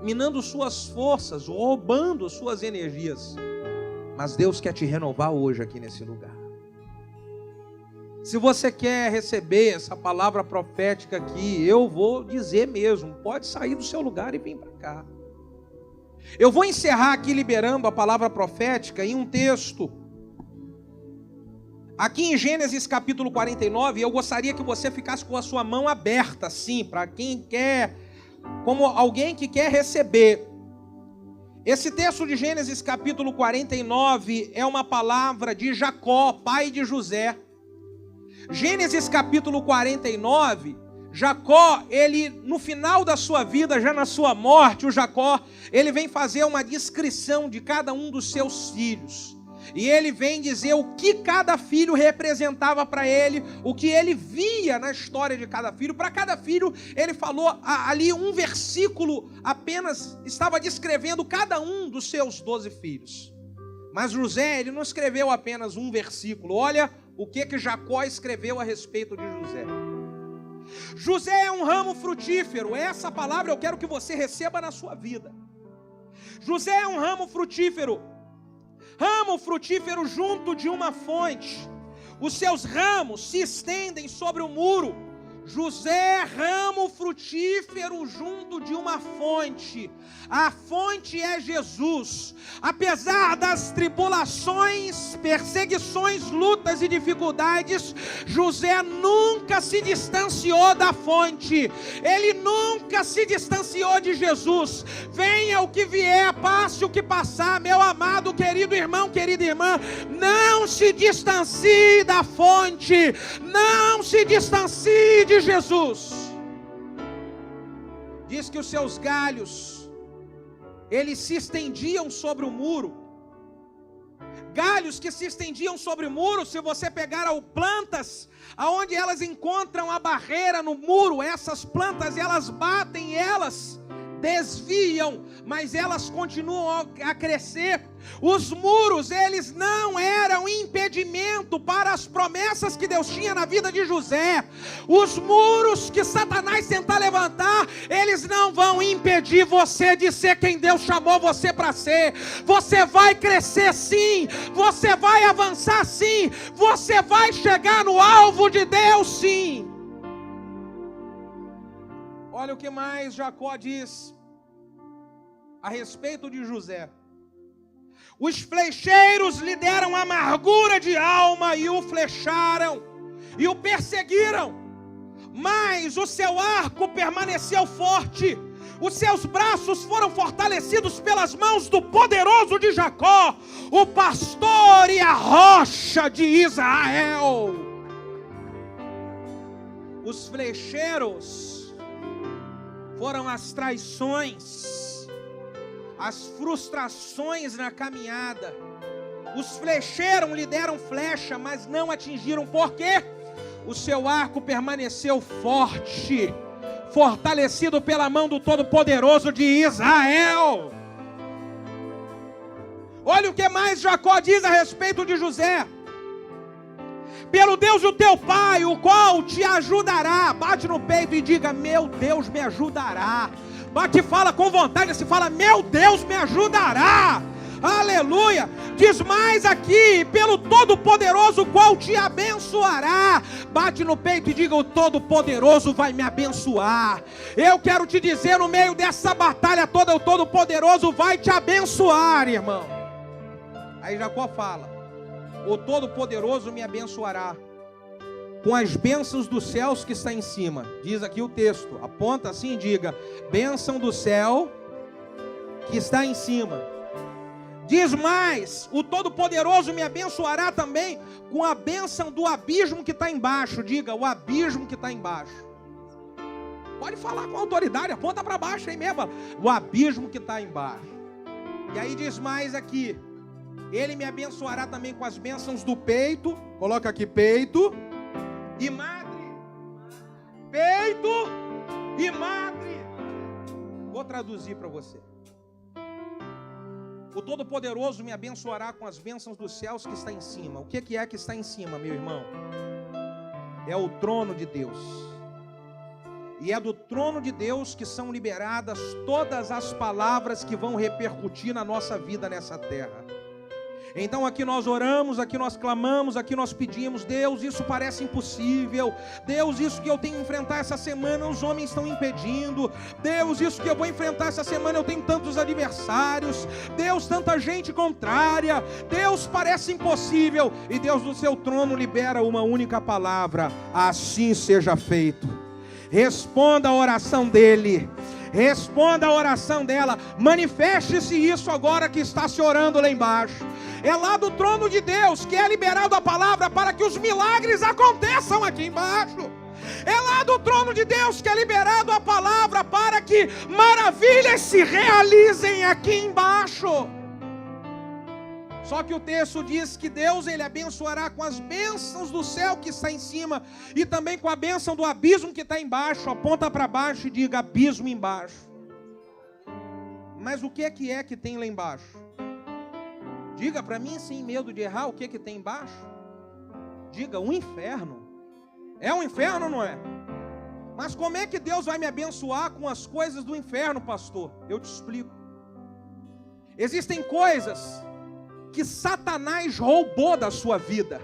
Speaker 2: minando suas forças, roubando suas energias. Mas Deus quer te renovar hoje aqui nesse lugar. Se você quer receber essa palavra profética aqui, eu vou dizer mesmo, pode sair do seu lugar e vir para cá. Eu vou encerrar aqui liberando a palavra profética em um texto. Aqui em Gênesis capítulo 49, eu gostaria que você ficasse com a sua mão aberta, assim, para quem quer, como alguém que quer receber. Esse texto de Gênesis capítulo 49 é uma palavra de Jacó, pai de José. Gênesis capítulo 49, Jacó, ele no final da sua vida, já na sua morte, o Jacó, ele vem fazer uma descrição de cada um dos seus filhos. E ele vem dizer o que cada filho representava para ele, o que ele via na história de cada filho. Para cada filho, ele falou ali um versículo, apenas estava descrevendo cada um dos seus 12 filhos. Mas José, ele não escreveu apenas um versículo. Olha o que Jacó escreveu a respeito de José. José é um ramo frutífero. Essa palavra eu quero que você receba na sua vida. José é um ramo frutífero. Ramo frutífero junto de uma fonte. Os seus ramos se estendem sobre o muro. José é ramo frutífero junto de uma fonte. A fonte é Jesus. Apesar das tribulações, perseguições, lutas e dificuldades, José nunca se distanciou da fonte. Ele nunca se distanciou de Jesus. Venha o que vier, passe o que passar, meu amado, querido irmão, querida irmã, não se distancie da fonte. Não se distancie de Jesus. Diz que os seus galhos, eles se estendiam sobre o muro. Galhos que se estendiam sobre o muro, se você pegar plantas, aonde elas encontram a barreira no muro, essas plantas, elas batem, elas desviam mas elas continuam a crescer. Os muros, eles não eram impedimento para as promessas que Deus tinha na vida de José. Os muros que Satanás tentar levantar, eles não vão impedir você de ser quem Deus chamou você para ser. Você vai crescer sim, você vai avançar sim, você vai chegar no alvo de Deus sim. Olha o que mais Jacó diz a respeito de José. Os flecheiros lhe deram amargura de alma e o flecharam e o perseguiram, mas o seu arco permaneceu forte, os seus braços foram fortalecidos pelas mãos do poderoso de Jacó, o pastor e a rocha de Israel. Os flecheiros foram as traições, as frustrações na caminhada. Os flecheiros lhe deram flecha, mas não atingiram. Por quê? O seu arco permaneceu forte, fortalecido pela mão do Todo-Poderoso de Israel. Olha o que mais Jacó diz a respeito de José. Pelo Deus do teu pai, o qual te ajudará. Bate no peito e diga: meu Deus me ajudará. Bate e fala com vontade, se fala: meu Deus me ajudará. Aleluia. Diz mais aqui: pelo Todo-Poderoso, qual te abençoará. Bate no peito e diga: o Todo-Poderoso vai me abençoar. Eu quero te dizer, no meio dessa batalha toda, o Todo-Poderoso vai te abençoar, irmão. Aí Jacó fala: o Todo-Poderoso me abençoará com as bênçãos dos céus que está em cima. Diz aqui o texto, aponta assim e diga: bênção do céu que está em cima. Diz mais: o Todo-Poderoso me abençoará também com a bênção do abismo que está embaixo. Diga: o abismo que está embaixo. Pode falar com autoridade, aponta para baixo aí mesmo. O abismo que está embaixo. E aí diz mais aqui: ele me abençoará também com as bênçãos do peito. Coloca aqui: peito e madre. Peito e madre. Vou traduzir para você. O Todo-Poderoso me abençoará com as bênçãos dos céus que está em cima. O que é que está em cima, meu irmão? É o trono de Deus. E é do trono de Deus que são liberadas todas as palavras que vão repercutir na nossa vida nessa terra. Então aqui nós oramos, aqui nós clamamos, aqui nós pedimos: Deus, isso parece impossível. Deus, isso que eu tenho que enfrentar essa semana, os homens estão impedindo. Deus, isso que eu vou enfrentar essa semana, eu tenho tantos adversários. Deus, tanta gente contrária. Deus, parece impossível. E Deus do seu trono libera uma única palavra: assim seja feito. Responda a oração dele. Responda a oração dela. Manifeste-se isso agora que está se orando lá embaixo. É lá do trono de Deus que é liberado a palavra para que os milagres aconteçam aqui embaixo. É lá do trono de Deus que é liberado a palavra para que maravilhas se realizem aqui embaixo. Só que o texto diz que Deus, ele abençoará com as bênçãos do céu que está em cima e também com a bênção do abismo que está embaixo. Aponta para baixo e diga: abismo embaixo. Mas o que é que tem lá embaixo? Diga para mim, sem medo de errar, o que tem embaixo? Diga: um inferno. É um inferno ou não é? Mas como é que Deus vai me abençoar com as coisas do inferno, pastor? Eu te explico. Existem coisas que Satanás roubou da sua vida.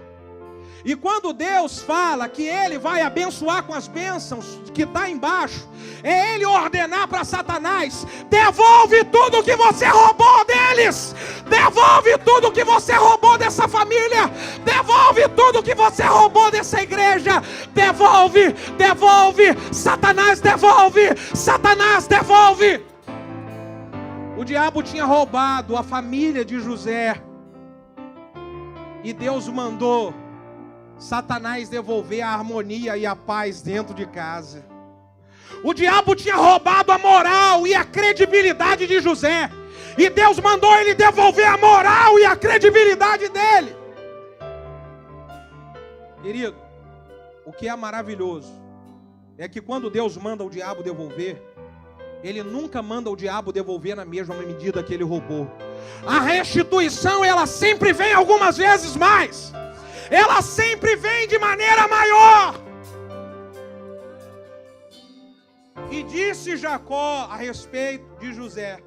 Speaker 2: E quando Deus fala que Ele vai abençoar com as bênçãos que está embaixo, é Ele ordenar para Satanás: devolve tudo que você roubou deles, devolve tudo que você roubou dessa família, devolve tudo que você roubou dessa igreja, devolve, devolve, Satanás devolve, Satanás devolve. O diabo tinha roubado a família de José, e Deus mandou Satanás devolver a harmonia e a paz dentro de casa. O diabo tinha roubado a moral e a credibilidade de José, e Deus mandou ele devolver a moral e a credibilidade dele. Querido, o que é maravilhoso é que quando Deus manda o diabo devolver, Ele nunca manda o diabo devolver na mesma medida que ele roubou. A restituição, ela sempre vem algumas vezes mais. Ela sempre vem de maneira maior. E disse Jacó a respeito de José: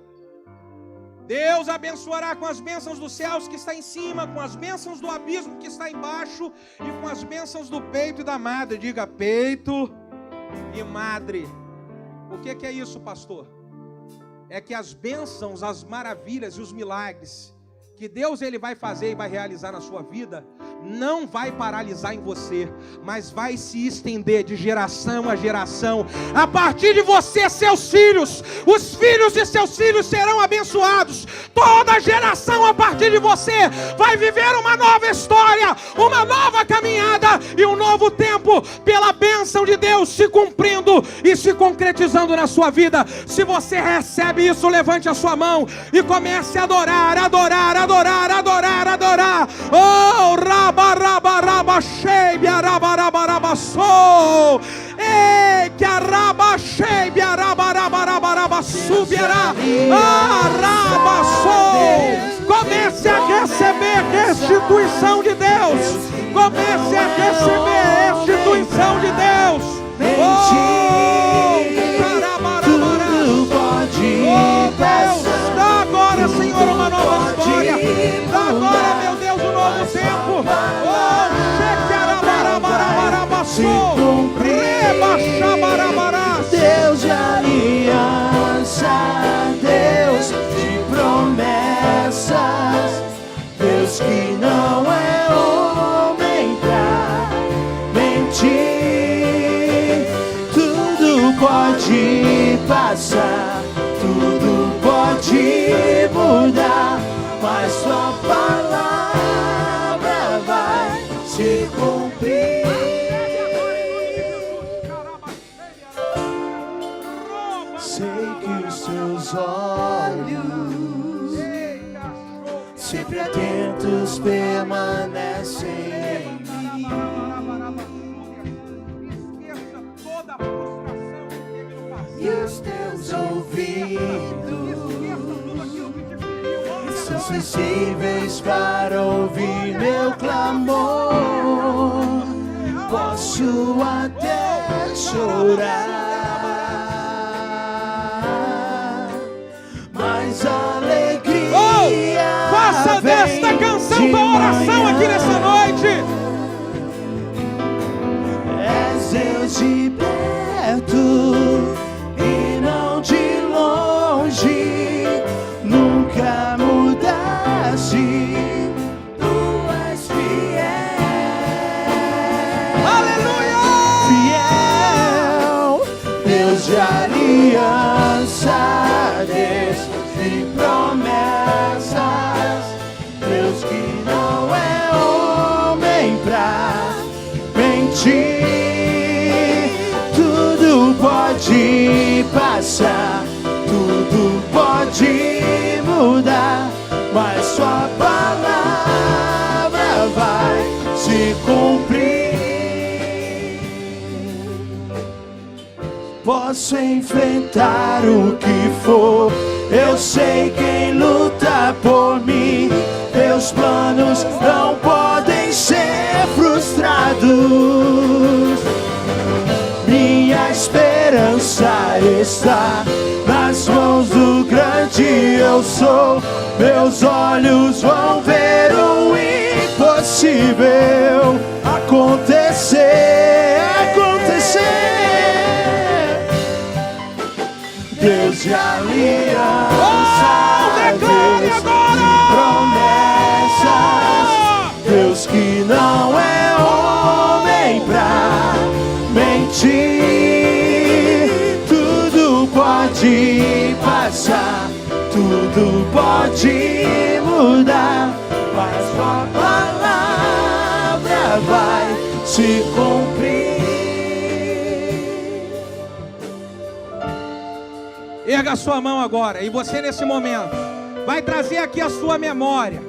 Speaker 2: Deus abençoará com as bênçãos dos céus que está em cima, com as bênçãos do abismo que está embaixo, e com as bênçãos do peito e da madre. Diga peito e madre. O que é isso, pastor? É que as bênçãos, as maravilhas e os milagres que Deus ele vai fazer e vai realizar na sua vida, não vai paralisar em você, mas vai se estender de geração a geração. A partir de você, seus filhos, os filhos de seus filhos serão abençoados. Toda geração a partir de você vai viver uma nova história, uma nova caminhada e um novo tempo, pela bênção de Deus se cumprindo e se concretizando na sua vida. Se você recebe isso, levante a sua mão e comece a adorar, adorar, adorar, adorar, adorar. Oh, rabarabarabaxei, biarabarabarabasou. Ei, que arabaxei, biarabarabarabarabassubirá. Arabassou. Comece a receber restituição de Deus. Comece a receber restituição de Deus. Oh, Deus, dá agora, Senhor, uma nova história. Dá agora, meu Deus, um novo tempo. Oh, chequearabarabarabarabassou, rebaixabarabarás.
Speaker 3: Deus de aliança, Deus de promessas, Deus que não é homem pra mentir. Tudo pode passar, tudo pode mudar, mas sua palavra vai se cumprir. Sei que os seus olhos, sempre atentos, permanecem em mim. E os teus ouvidos são sensíveis para ouvir meu clamor. Posso até chorar, mas a alegria
Speaker 2: faça desta canção tua oração aqui nessa noite.
Speaker 3: És Deus de perto e não de longe, nunca mudaste, tu és fiel.
Speaker 2: Aleluia!
Speaker 3: Fiel, Deus de aliança, Deus de promessas, Deus que não é homem pra mentir. Tudo pode passar, tudo pode mudar, mas sua palavra vai se cumprir. Posso enfrentar o que for, eu sei quem luta por mim. Teus planos não podem ser frustrados. Minha esperança está nas mãos do grande eu sou. Meus olhos vão ver o impossível acontecer, acontecer. Deus de aliança, Deus de promessas, Deus que não é homem pra mentir. Tudo pode passar, tudo pode mudar, mas sua palavra vai se cumprir.
Speaker 2: Erga a sua mão agora, e você nesse momento vai trazer aqui a sua memória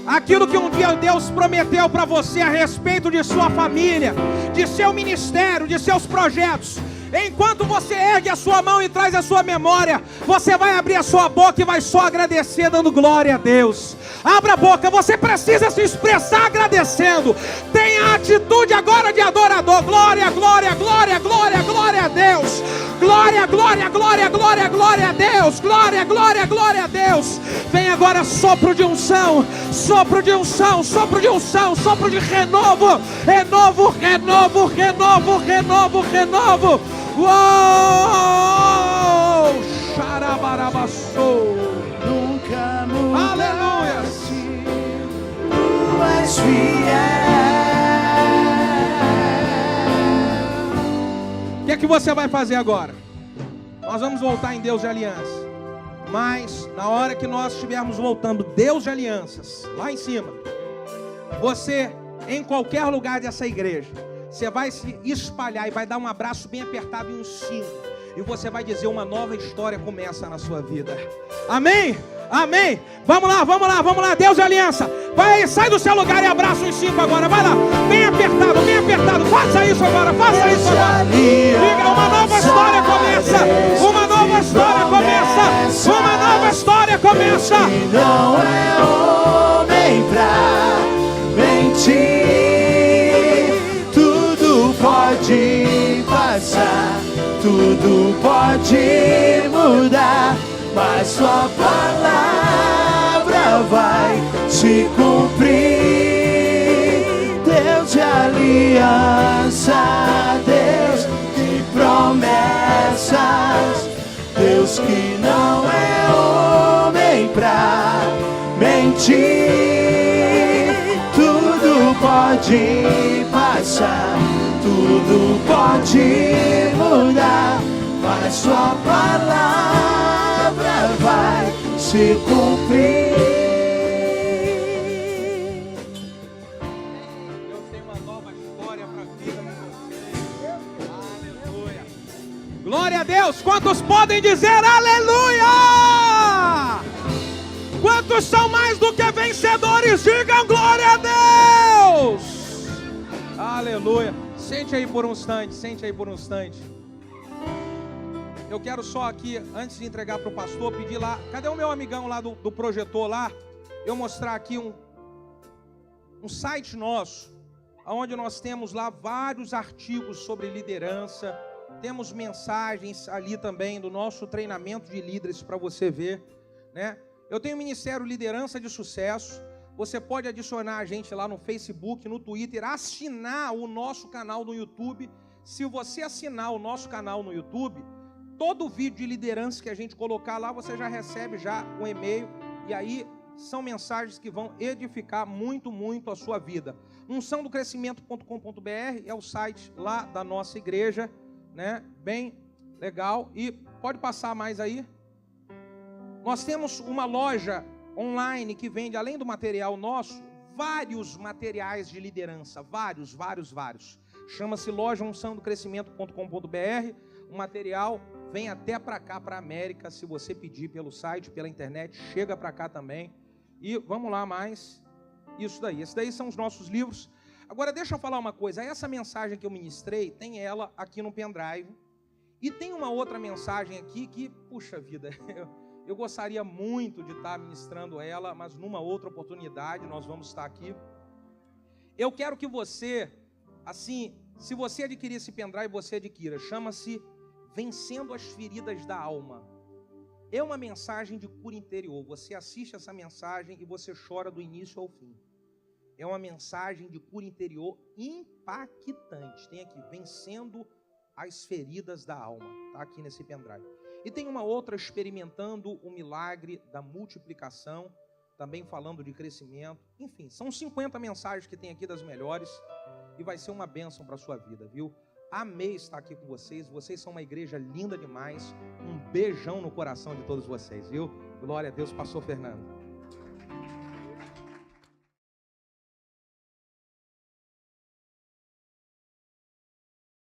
Speaker 2: aquilo que um dia Deus prometeu para você a respeito de sua família, de seu ministério, de seus projetos. Enquanto você ergue a sua mão e traz a sua memória, você vai abrir a sua boca e vai só agradecer, dando glória a Deus. Abra a boca, você precisa se expressar agradecendo. Tenha a atitude agora de adorador. Glória, glória, glória, glória, glória a Deus. Glória, glória, glória, glória, glória a Deus. Glória, glória, glória a Deus. Vem agora sopro de unção, sopro de unção, sopro de unção, sopro de renovo, renovo, renovo, renovo, renovo, renovo. Uou! Xarabarabassou.
Speaker 3: Nunca mudaste.
Speaker 2: Aleluia.
Speaker 3: Tu és fiel.
Speaker 2: O que é que você vai fazer agora? Nós vamos voltar em Deus de aliança. Mas na hora que nós estivermos voltando, Deus de alianças, lá em cima, você, em qualquer lugar dessa igreja, você vai se espalhar e vai dar um abraço bem apertado em uns 5. E você vai dizer: uma nova história começa na sua vida. Amém? Amém? Vamos lá, vamos lá, vamos lá. Deus de aliança. Vai aí, sai do seu lugar e abraça uns 5 agora. Vai lá, bem apertado, bem apertado. Faça isso agora, faça isso agora. Diga: uma nova história começa. Uma nova história começa. Uma nova história começa.
Speaker 3: E não é homem pra mentir. Tudo pode passar, tudo pode mudar, mas sua palavra vai se cumprir. Deus de aliança, Deus de promessas, Deus que não é homem pra mentir. Tudo pode passar, tudo pode mudar, mas sua palavra vai se cumprir.
Speaker 2: Deus tem uma nova história para a vida de vocês. Aleluia. Glória a Deus. Quantos podem dizer aleluia? Quantos são mais do que vencedores? Digam glória a Deus. Aleluia. Sente aí por um instante, sente aí por um instante. Eu quero só aqui, antes de entregar para o pastor, pedir lá, cadê o meu amigão lá do projetor lá? Eu mostrar aqui um site nosso, onde nós temos lá vários artigos sobre liderança, temos mensagens ali também do nosso treinamento de líderes para você ver, né? Eu tenho o Ministério Liderança de Sucesso. Você pode adicionar a gente lá no Facebook, no Twitter, assinar o nosso canal no YouTube. Se você assinar o nosso canal no YouTube, todo vídeo de liderança que a gente colocar lá, você já recebe já um e-mail. E aí são mensagens que vão edificar muito, muito a sua vida. Unçãodocrescimento.com.br é o site lá da nossa igreja, né? Bem legal. E pode passar mais aí. Nós temos uma loja online que vende, além do material nosso, vários materiais de liderança, vários. Chama-se loja unçãodocrescimento.com.br. O material vem até para cá, para a América, se você pedir pelo site, pela internet, chega para cá também. E vamos lá mais, isso daí. Esses daí são os nossos livros. Agora deixa eu falar uma coisa, essa mensagem que eu ministrei, tem ela aqui no pendrive. E tem uma outra mensagem aqui que, puxa vida, eu gostaria muito de estar ministrando ela, mas numa outra oportunidade nós vamos estar aqui. Eu quero que você, assim, se você adquirir esse pendrive, você adquira. Chama-se Vencendo as Feridas da Alma. É uma mensagem de cura interior. Você assiste essa mensagem e você chora do início ao fim. É uma mensagem de cura interior impactante. Tem aqui, Vencendo as Feridas da Alma. Está aqui nesse pendrive. E tem uma outra, Experimentando o Milagre da Multiplicação, também falando de crescimento. Enfim, são 50 mensagens que tem aqui das melhores e vai ser uma bênção para a sua vida, viu? Amei estar aqui com vocês. Vocês são uma igreja linda demais. Um beijão no coração de todos vocês, viu? Glória a Deus, pastor Fernando.